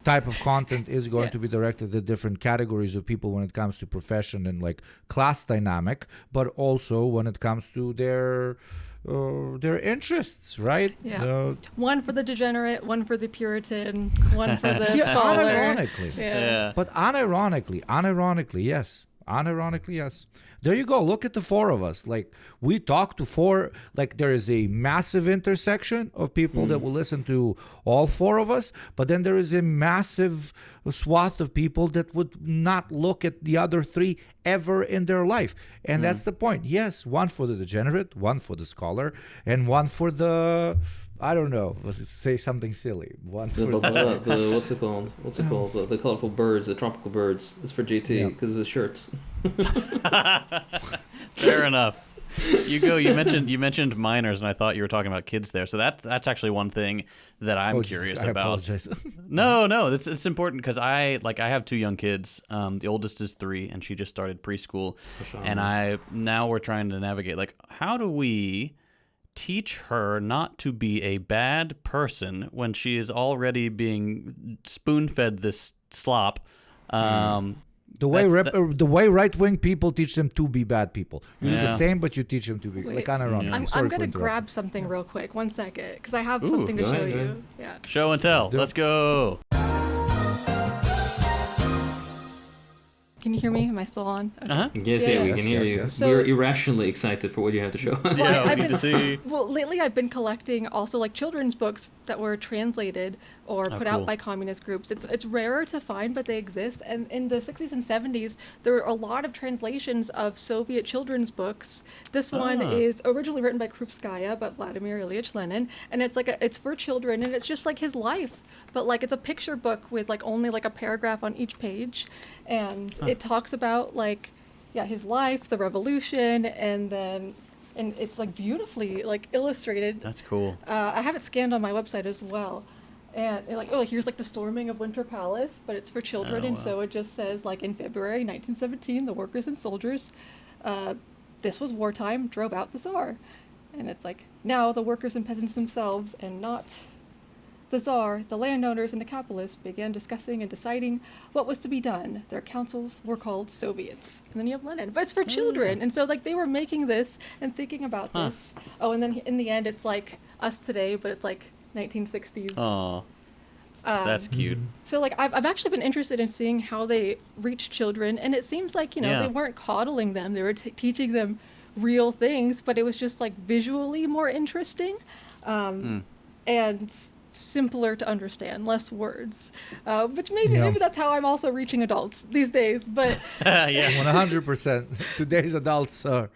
type of content is going to be directed at different categories of people when it comes to profession and like class dynamic, but also when it comes to their interests, right? Yeah. One for the degenerate, one for the Puritan, one for the scholar. Unironically. But unironically, yes. Unironically, yes. There you go. Look at the four of us. Like, we talk to four, like there is a massive intersection of people that will listen to all four of us, but then there is a massive swath of people that would not look at the other three ever in their life. And that's the point. Yes, one for the degenerate, one for the scholar, and one for the... I don't know. Let's say something silly. One for the what's it called? The colorful birds, the tropical birds. It's for JT because of his shirts. Fair enough. You mentioned minors, and I thought you were talking about kids there. So that's actually one thing that I'm curious about. I apologize. No, it's important because I have two young kids. The oldest is 3, and she just started preschool, and now we're trying to navigate like how do we teach her not to be a bad person when she is already being spoon-fed this slop. The way right-wing people teach them to be bad people. You do the same, but you teach them to be like unironically. I'm going to grab something real quick. 1 second, because I have something to show you. Yeah. Show and tell. Let's go. Can you hear me? Am I still on? Okay. Uh-huh. Yes, we can hear you. So, we're irrationally excited for what you have to show. We need to see. Well, lately I've been collecting also like children's books that were translated or put out by communist groups. It's rarer to find, but they exist. And in the 60s and 70s, there were a lot of translations of Soviet children's books. This one is originally written by Krupskaya, but Vladimir Ilyich Lenin, and it's for children, and it's just like his life, but like it's a picture book with like only like a paragraph on each page, and it talks about like his life, the revolution, and it's like beautifully like illustrated. That's cool. I have it scanned on my website as well. And here's like the storming of Winter Palace, but it's for children. So it just says like in February 1917, the workers and soldiers, this was wartime, drove out the Tsar. And it's like, now the workers and peasants themselves, and not the Tsar, the landowners and the capitalists began discussing and deciding what was to be done. Their councils were called Soviets. And then you have Lenin. But it's for children. And so like they were making this and thinking about this. Oh, and then in the end, it's like us today, but it's like 1960s. Oh, that's cute. So like I've actually been interested in seeing how they reach children, and it seems like they weren't coddling them; they were teaching them real things, but it was just like visually more interesting, and simpler to understand, less words. Which maybe that's how I'm also reaching adults these days. But 100%. Today's adults are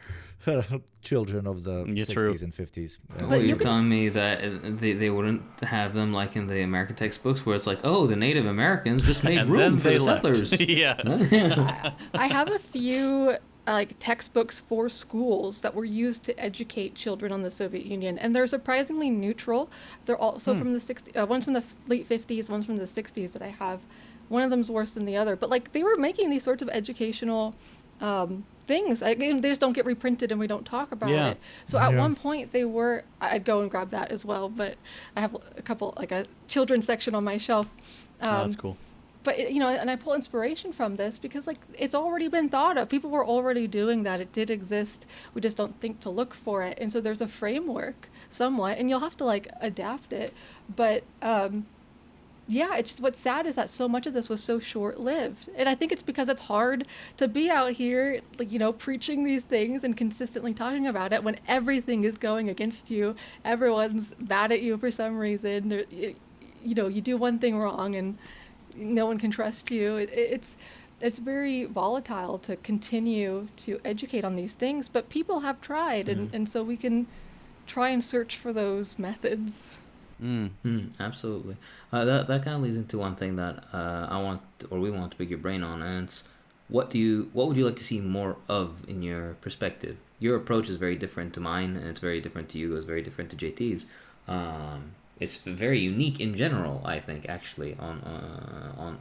children of the 60s and 50s. Well, you're telling me that they wouldn't have them like in the American textbooks where it's like, the Native Americans just made room for the settlers. I have a few like textbooks for schools that were used to educate children on the Soviet Union, and they're surprisingly neutral. They're also from the 60s. One's from the late 50s, one's from the 60s that I have. One of them's worse than the other, but like they were making these sorts of educational things. They just don't get reprinted and we don't talk about it. So at one point I'd go and grab that as well, but I have a couple, like a children's section on my shelf. That's cool. But, and I pull inspiration from this because, like, it's already been thought of. People were already doing that. It did exist. We just don't think to look for it. And so there's a framework somewhat, and you'll have to, like, adapt it. But, it's just what's sad is that so much of this was so short-lived. And I think it's because it's hard to be out here, like, preaching these things and consistently talking about it when everything is going against you. Everyone's mad at you for some reason. You do one thing wrong and no one can trust you. It's very volatile to continue to educate on these things, but people have tried, and so we can try and search for those methods. Absolutely. That kind of leads into one thing that we want to pick your brain on, and it's what would you like to see more of in your perspective? Your approach is very different to mine, and it's very different to you. It's very different to JT's. It's very unique in general, I think, actually, on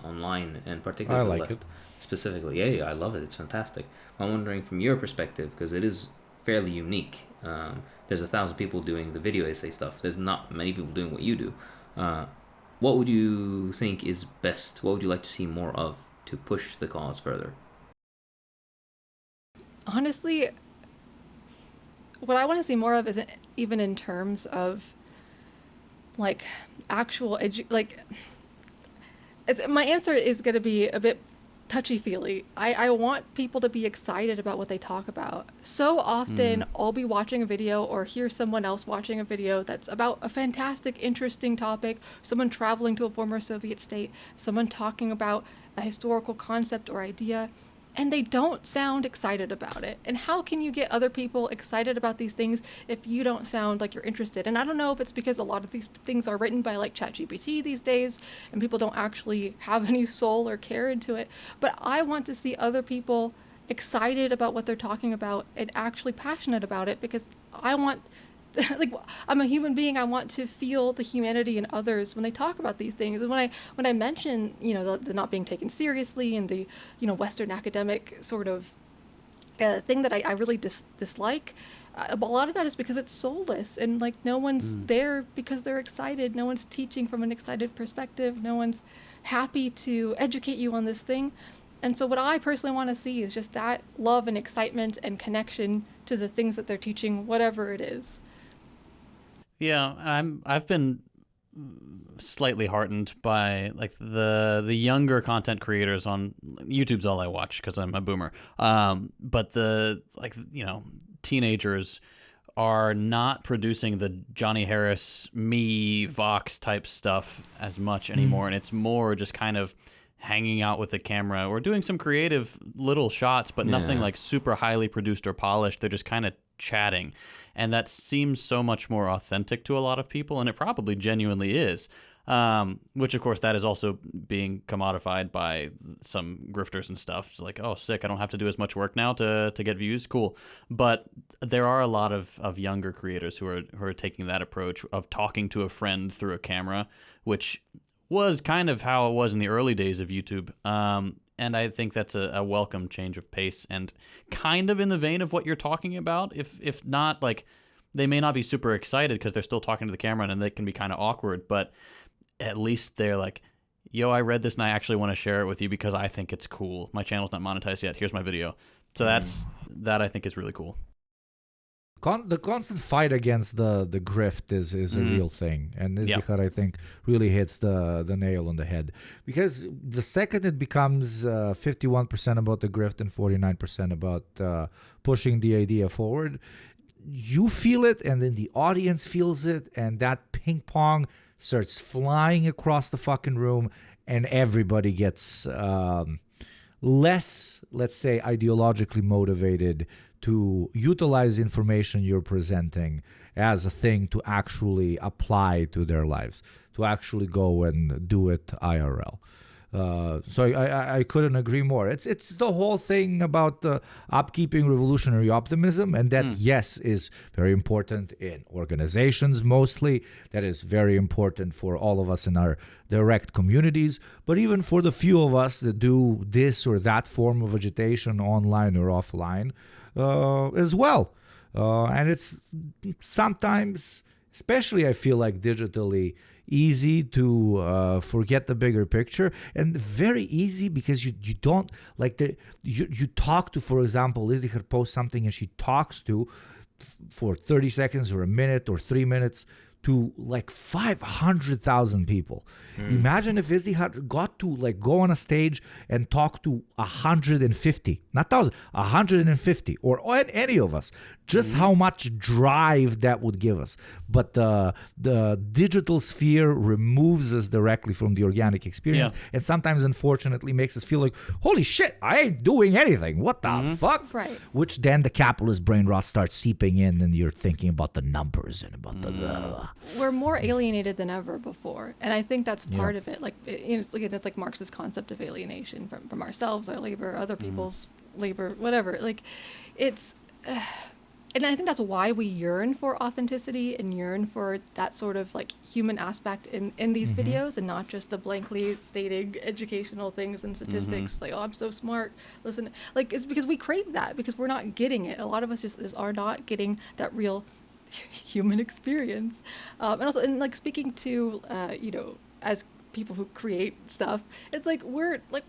online, and particularly I for like left it. specifically. Yeah, I love it. It's fantastic. I'm wondering from your perspective, because it is fairly unique. There's 1,000 people doing the video essay stuff. There's not many people doing what you do. What would you think is best? What would you like to see more of to push the cause further? Honestly, what I want to see more of isn't even in terms of like actual my answer is going to be a bit touchy-feely. I want people to be excited about what they talk about. So often I'll be watching a video or hear someone else watching a video that's about a fantastic, interesting topic, someone traveling to a former Soviet state, someone talking about a historical concept or idea, and they don't sound excited about it. And how can you get other people excited about these things if you don't sound like you're interested? And I don't know if it's because a lot of these things are written by like ChatGPT these days and people don't actually have any soul or care into it. But I want to see other people excited about what they're talking about and actually passionate about it, because I want like, I'm a human being. I want to feel the humanity in others when they talk about these things. And when I mention, the not being taken seriously and the, Western academic sort of thing that I really dislike, a lot of that is because it's soulless, and like no one's there because they're excited. No one's teaching from an excited perspective. No one's happy to educate you on this thing. And so what I personally want to see is just that love and excitement and connection to the things that they're teaching, whatever it is. Yeah, I've been slightly heartened by like the younger content creators on YouTube's all I watch because I'm a boomer. But the teenagers are not producing the Johnny Harris, me, Vox type stuff as much anymore, and it's more just kind of hanging out with the camera or doing some creative little shots, but nothing like super highly produced or polished. They're just kind of chatting, and that seems so much more authentic to a lot of people, and it probably genuinely is, which of course that is also being commodified by some grifters and stuff. It's like, oh sick, I don't have to do as much work now to get views, cool. But there are a lot of younger creators who are taking that approach of talking to a friend through a camera, which was kind of how it was in the early days of YouTube. And I think that's a welcome change of pace and kind of in the vein of what you're talking about. If not, like, they may not be super excited because they're still talking to the camera and they can be kind of awkward, but at least they're like, yo, I read this and I actually want to share it with you because I think it's cool. My channel's not monetized yet. Here's my video. So that I think is really cool. The constant fight against the grift is a real thing, and Izdihar, I think, really hits the nail on the head, because the second it becomes 51% about the grift and 49% about pushing the idea forward, you feel it, and then the audience feels it, and that ping pong starts flying across the fucking room, and everybody gets less, let's say, ideologically motivated to utilize information you're presenting as a thing to actually apply to their lives, to actually go and do it IRL. So I couldn't agree more. It's the whole thing about upkeeping revolutionary optimism, and that, yes, is very important in organizations mostly. That is very important for all of us in our direct communities, but even for the few of us that do this or that form of agitation online or offline as well. And it's sometimes, especially I feel like digitally, easy to forget the bigger picture, and very easy because you don't like you talk to, for example, Izdihar posts something and she talks to for 30 seconds or a minute or 3 minutes to like 500,000 people. Imagine if Izdihar got to like go on a stage and talk to 150, not 1,000, 150, or any of us. Just how much drive that would give us. But the digital sphere removes us directly from the organic experience, and sometimes, unfortunately, makes us feel like, holy shit, I ain't doing anything. What the fuck? Right. Which then the capitalist brain rot starts seeping in, and you're thinking about the numbers and about the. We're more alienated than ever before, and I think that's part of it. Like it's like Marx's concept of alienation from ourselves, our labor, other people's labor, whatever. Like, it's. And I think that's why we yearn for authenticity and yearn for that sort of like human aspect in these videos, and not just the blankly stating educational things and statistics like, oh, I'm so smart. Listen, like, it's because we crave that because we're not getting it. A lot of us just are not getting that real human experience. And also, and like speaking to, as people who create stuff, it's like we're like,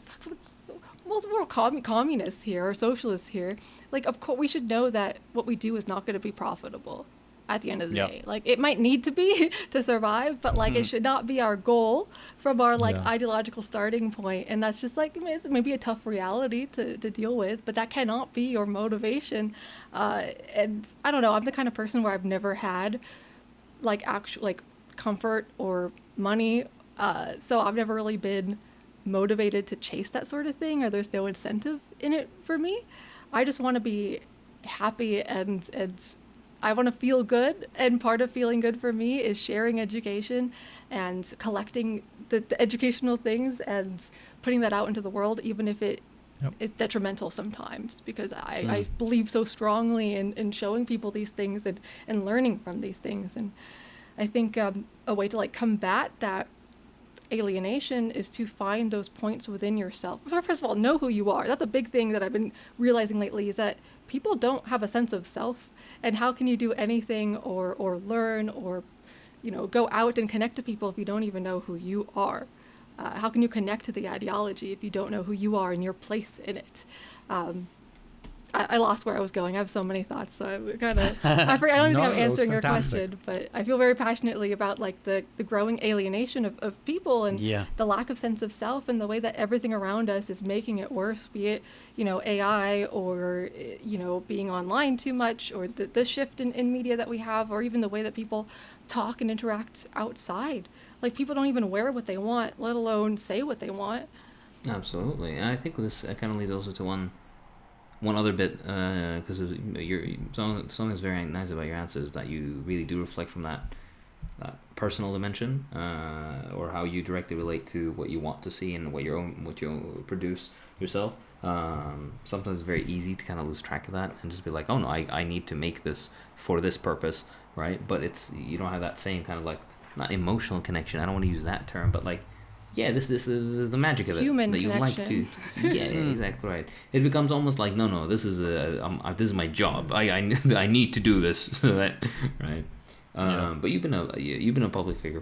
well, we're communists here or socialists here. Like, of course, we should know that what we do is not going to be profitable at the end of the day. Like, it might need to be to survive, but like, it should not be our goal from our like ideological starting point. And that's just like, it's maybe a tough reality to deal with, but that cannot be your motivation. And I don't know, I'm the kind of person where I've never had like actual like comfort or money. So I've never really been motivated to chase that sort of thing, or there's no incentive in it for me. I just want to be happy and I want to feel good, and part of feeling good for me is sharing education and collecting the educational things and putting that out into the world, even if it is detrimental sometimes, because I believe so strongly in showing people these things and learning from these things. And I think a way to like combat that alienation is to find those points within yourself. First of all, know who you are. That's a big thing that I've been realizing lately, is that people don't have a sense of self, and how can you do anything or learn or go out and connect to people if you don't even know who you are? How can you connect to the ideology if you don't know who you are and your place in it? I lost where I was going. I have so many thoughts, so I kind of I don't think I'm answering your question, but I feel very passionately about like the growing alienation of people and the lack of sense of self, and the way that everything around us is making it worse, be it AI or being online too much, or the shift in media that we have, or even the way that people talk and interact outside. Like, people don't even wear what they want, let alone say what they want. Absolutely. And I think this kind of leads also to one other bit, because something that's very nice about your answers, that you really do reflect from that personal dimension, or how you directly relate to what you want to see and what you produce yourself. Sometimes it's very easy to kind of lose track of that and just be like, oh no, I need to make this for this purpose, right? But you don't have that same kind of like, not emotional connection, I don't want to use that term, but like, yeah, this is the magic of it. Human that you connection. like to. Yeah, exactly right. It becomes almost like, no, this is my job. I need to do this, so that, right. But you've been a public figure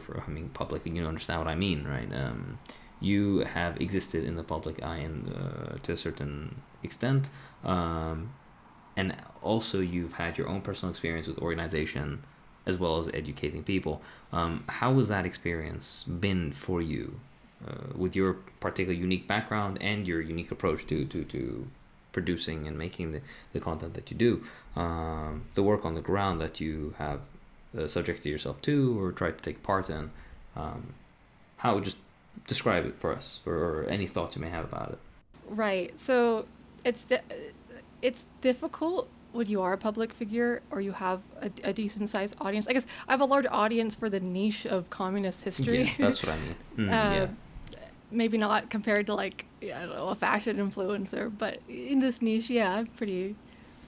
public, and you understand what I mean, right? You have existed in the public eye and to a certain extent, and also you've had your own personal experience with organization, as well as educating people. How has that experience been for you, with your particular unique background and your unique approach to producing and making the content that you do, the work on the ground that you have subjected yourself to or tried to take part in? How would just describe it for us, or any thoughts you may have about it? Right. So it's difficult when you are a public figure or you have a decent sized audience. I guess I have a large audience for the niche of communist history. Yeah, that's what I mean. Maybe not compared to like, I don't know, a fashion influencer, but in this niche, yeah, pretty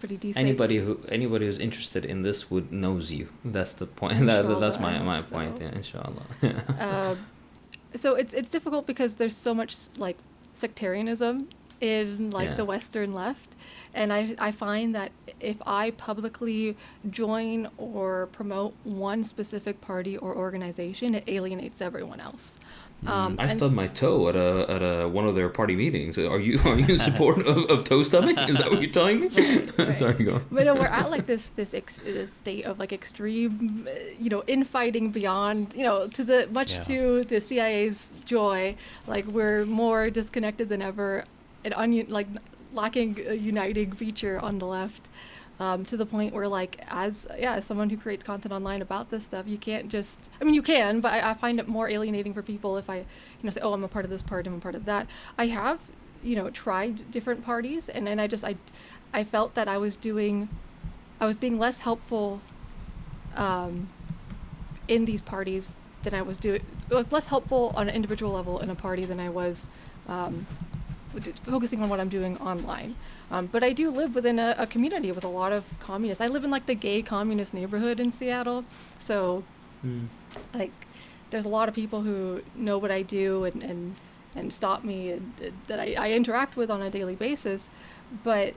decent. Anybody who's interested in this knows you. That's the point. That's my point. Yeah, inshallah. So it's difficult because there's so much like sectarianism in like Yeah. the Western left. And I find that if I publicly join or promote one specific party or organization, it alienates everyone else. I stubbed my toe at a one of their party meetings. Are you in support of toe stubbing? Is that what you're telling me? Right. Sorry, go on. But no, we're at like this state of like extreme, infighting beyond, to the Yeah. to the CIA's joy. Like we're more disconnected than ever, and like lacking a uniting feature on the left. To the point where, like, as someone who creates content online about this stuff, you can't just, I mean, you can, but I find it more alienating for people if I, say, oh, I'm a part of this party, I'm a part of that. I have, tried different parties, and then I felt that I was being less helpful in these parties than I was doing. It was less helpful on an individual level in a party than I was focusing on what I'm doing online. But I do live within a community with a lot of communists. I live in like the gay communist neighborhood in Seattle. So like there's a lot of people who know what I do and stop me and that I interact with on a daily basis. But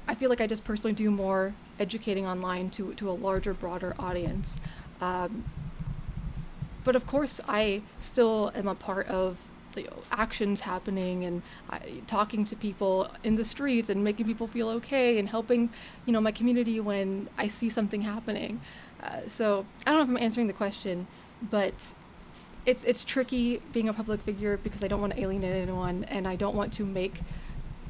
I feel like I just personally do more educating online to a larger, broader audience. But of course, I still am a part of actions happening and talking to people in the streets and making people feel okay and helping, my community when I see something happening. So I don't know if I'm answering the question, but it's tricky being a public figure because I don't want to alienate anyone and I don't want to make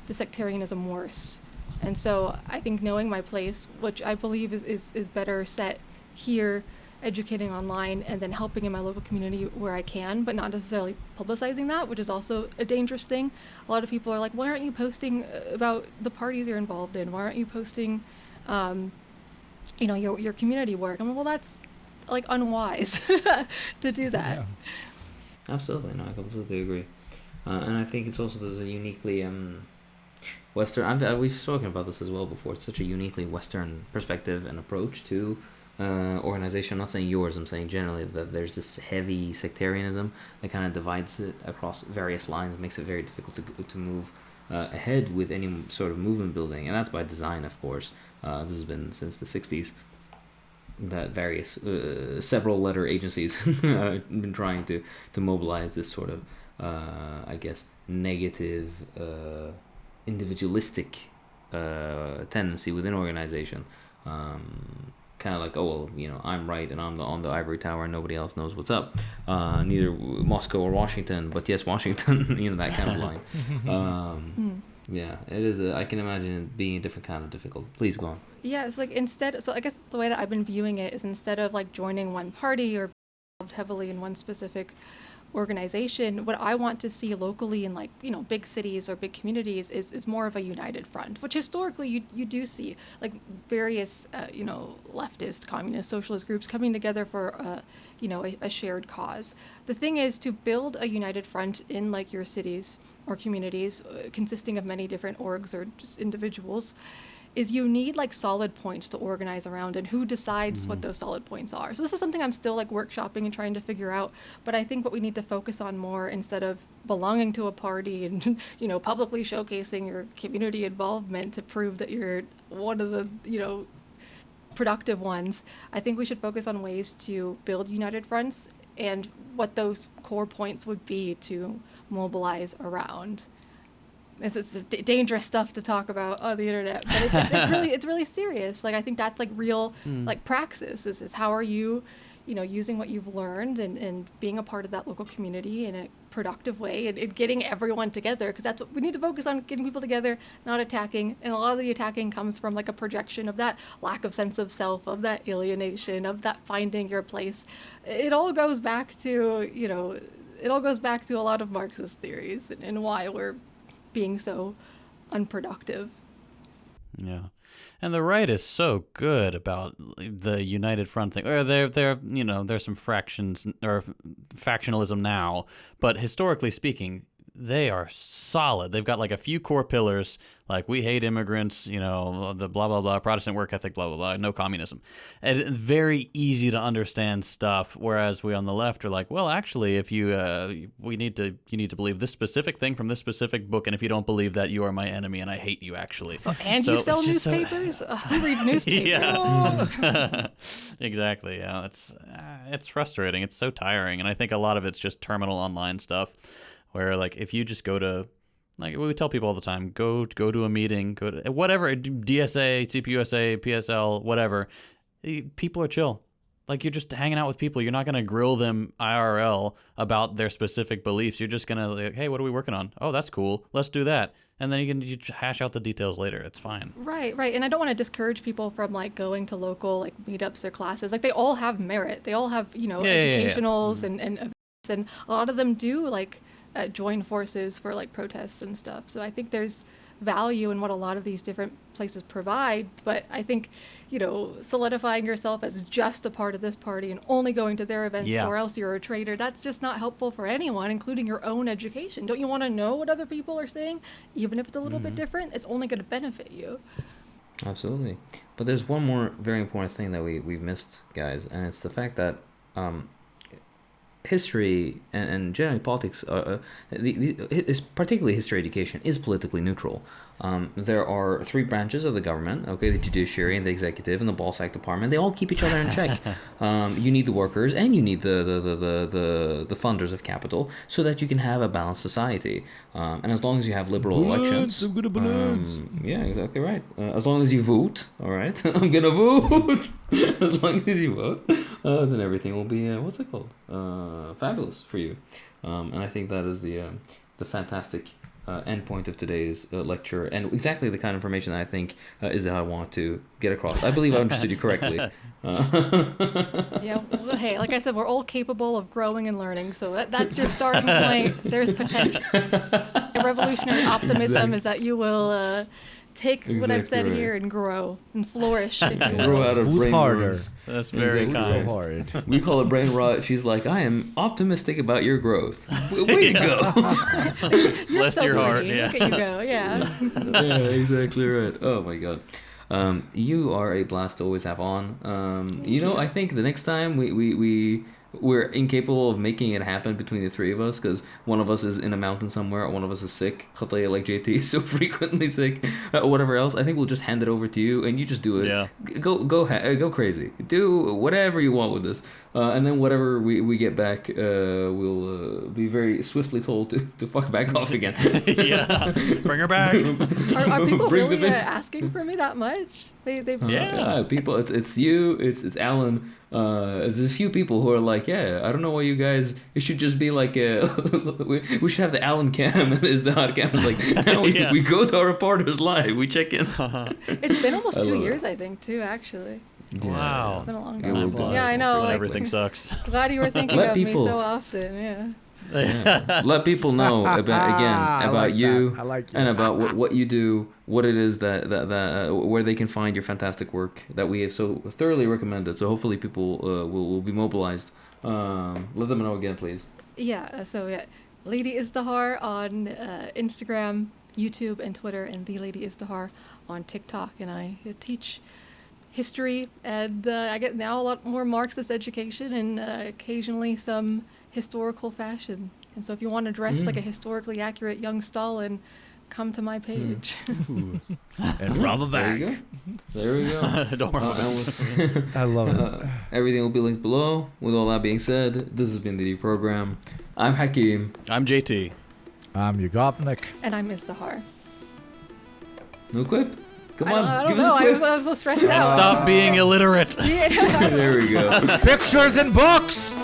the sectarianism worse. And so I think knowing my place, which I believe is better set here, educating online, and then helping in my local community where I can, but not necessarily publicizing that, which is also a dangerous thing. A lot of people are like, why aren't you posting about the parties you're involved in? Why aren't you posting, your community work? I'm like, well, that's like unwise to do that. Yeah. Absolutely, no, I completely agree. And I think it's also there's a uniquely Western. We've spoken about this as well before. It's such a uniquely Western perspective and approach to organization. I'm not saying yours. I'm saying generally that there's this heavy sectarianism that kind of divides it across various lines, makes it very difficult to move ahead with any sort of movement building, and that's by design, of course. This has been since the 60s that various several letter agencies have been trying to mobilize this sort of I guess negative individualistic tendency within organization. Kind of like, oh well, I'm right and I'm on the ivory tower and nobody else knows what's up. Neither Moscow or Washington, but yes, Washington. That kind of line. Yeah, it is. I can imagine it being a different kind of difficult. Please go on. Yeah, it's like so I guess the way that I've been viewing it is instead of like joining one party or involved heavily in one specific organization, what I want to see locally in like, big cities or big communities is more of a united front, which historically you do see like various, leftist, communist, socialist groups coming together for, a shared cause. The thing is to build a united front in like your cities or communities consisting of many different orgs or just individuals is you need like solid points to organize around, and who decides what those solid points are. So this is something I'm still like workshopping and trying to figure out, but I think what we need to focus on more, instead of belonging to a party and publicly showcasing your community involvement to prove that you're one of the productive ones, I think we should focus on ways to build united fronts and what those core points would be to mobilize around. It's dangerous stuff to talk about on the internet, but it's really serious. Like I think that's like real like praxis is how are you, using what you've learned and being a part of that local community in a productive way and getting everyone together, because that's what we need to focus on, getting people together, not attacking. And a lot of the attacking comes from like a projection of that lack of sense of self, of that alienation, of that finding your place. It all goes back to a lot of Marxist theories and why we're being so unproductive. Yeah. And the right is so good about the United Front thing. Or there's some fractions or factionalism now, but historically speaking, they are solid. They've got like a few core pillars, like we hate immigrants, you know, the blah, blah, blah, Protestant work ethic, blah, blah, blah, no communism. And it's very easy to understand stuff, whereas we on the left are like, well, actually, if you you need to believe this specific thing from this specific book, and if you don't believe that, you are my enemy, and I hate you, actually. Oh, and so you sell newspapers? Who reads newspapers? Yes. Exactly, yeah. It's frustrating. It's so tiring, and I think a lot of it's just terminal online stuff, where like if you just go to, like we tell people all the time, go to a meeting, go to whatever, DSA, CPUSA, PSL, whatever. People are chill. Like you're just hanging out with people. You're not going to grill them IRL about their specific beliefs. You're just going to like, hey, what are we working on? Oh, that's cool. Let's do that. And then you hash out the details later. It's fine. Right. And I don't want to discourage people from like going to local like meetups or classes. Like they all have merit. They all have, educationals and events, and a lot of them do like join forces for like protests and stuff. So I think there's value in what a lot of these different places provide, but I think solidifying yourself as just a part of this party and only going to their events or else you're a traitor, that's just not helpful for anyone, including your own education. Don't you want to know what other people are saying, even if it's a little bit different? It's only going to benefit you. Absolutely. But there's one more very important thing that we've missed, guys, and it's the fact that history and generally politics, particularly history education, is politically neutral. There are three branches of the government, the judiciary and the executive and the ball sack department. They all keep each other in check. You need the workers and you need the funders of capital so that you can have a balanced society. And as long as you have liberal elections, yeah, exactly right. As long as you vote, all right, I'm gonna vote. As long as you vote, then everything will be fabulous for you. And I think that is the fantastic end point of today's lecture, and exactly the kind of information that I think Izdihar want to get across. I believe I understood you correctly. Yeah, well, hey, like I said, we're all capable of growing and learning, so that's your starting point. There's potential. The revolutionary optimism is that you will take what I've said here and grow and flourish. If you will. Grow out of brain worms. That's very kind. So hard. We call it brain rot. She's like, I am optimistic about your growth. Way to go. You're Bless so your heart. pretty. Yeah. Look at you go. Yeah. Yeah, exactly right. Oh my god. You are a blast to always have on. I think the next time we're incapable of making it happen between the three of us because one of us is in a mountain somewhere or one of us is sick. Like JT is so frequently sick, or whatever else. I think we'll just hand it over to you and you just do it. Yeah. Go crazy. Do whatever you want with this. And then whatever we get back, we'll be very swiftly told to fuck back off again. Yeah. Bring her back. Are people really asking for me that much? They yeah. People. It's you. It's Alan. There's a few people who are like, yeah, I don't know why you guys. It should just be like we should have the Alan cam and the Izdihar cam. It's like no, we go to our reporters live. We check in. It's been almost 2 years, I think, too. Actually. Yeah. Wow. It's been a long Yeah, time. we're Yeah, I know. When Like, everything sucks. glad you were thinking of me so often. Yeah. Yeah. Let people know about you I like it. and about what you do, what it is that where they can find your fantastic work that we have so thoroughly recommended. So hopefully people will be mobilized. Let them know again, please. Yeah. Lady Izdihar on Instagram, YouTube, and Twitter, and the Lady Izdihar on TikTok. And I teach history, and I get now a lot more Marxist education and occasionally some historical fashion. And so if you want to dress like a historically accurate young Stalin, come to my page. And rob a bank. There we go. Don't worry. I love it. Everything will be linked below. With all that being said, this has been the program. I'm Hakeem. I'm JT. I'm Yugopnik. And I'm Izdihar. No quip? Come I on, don't give us know. a quip. I was so stressed out. Stop being illiterate. Yeah. There we go. Pictures and books!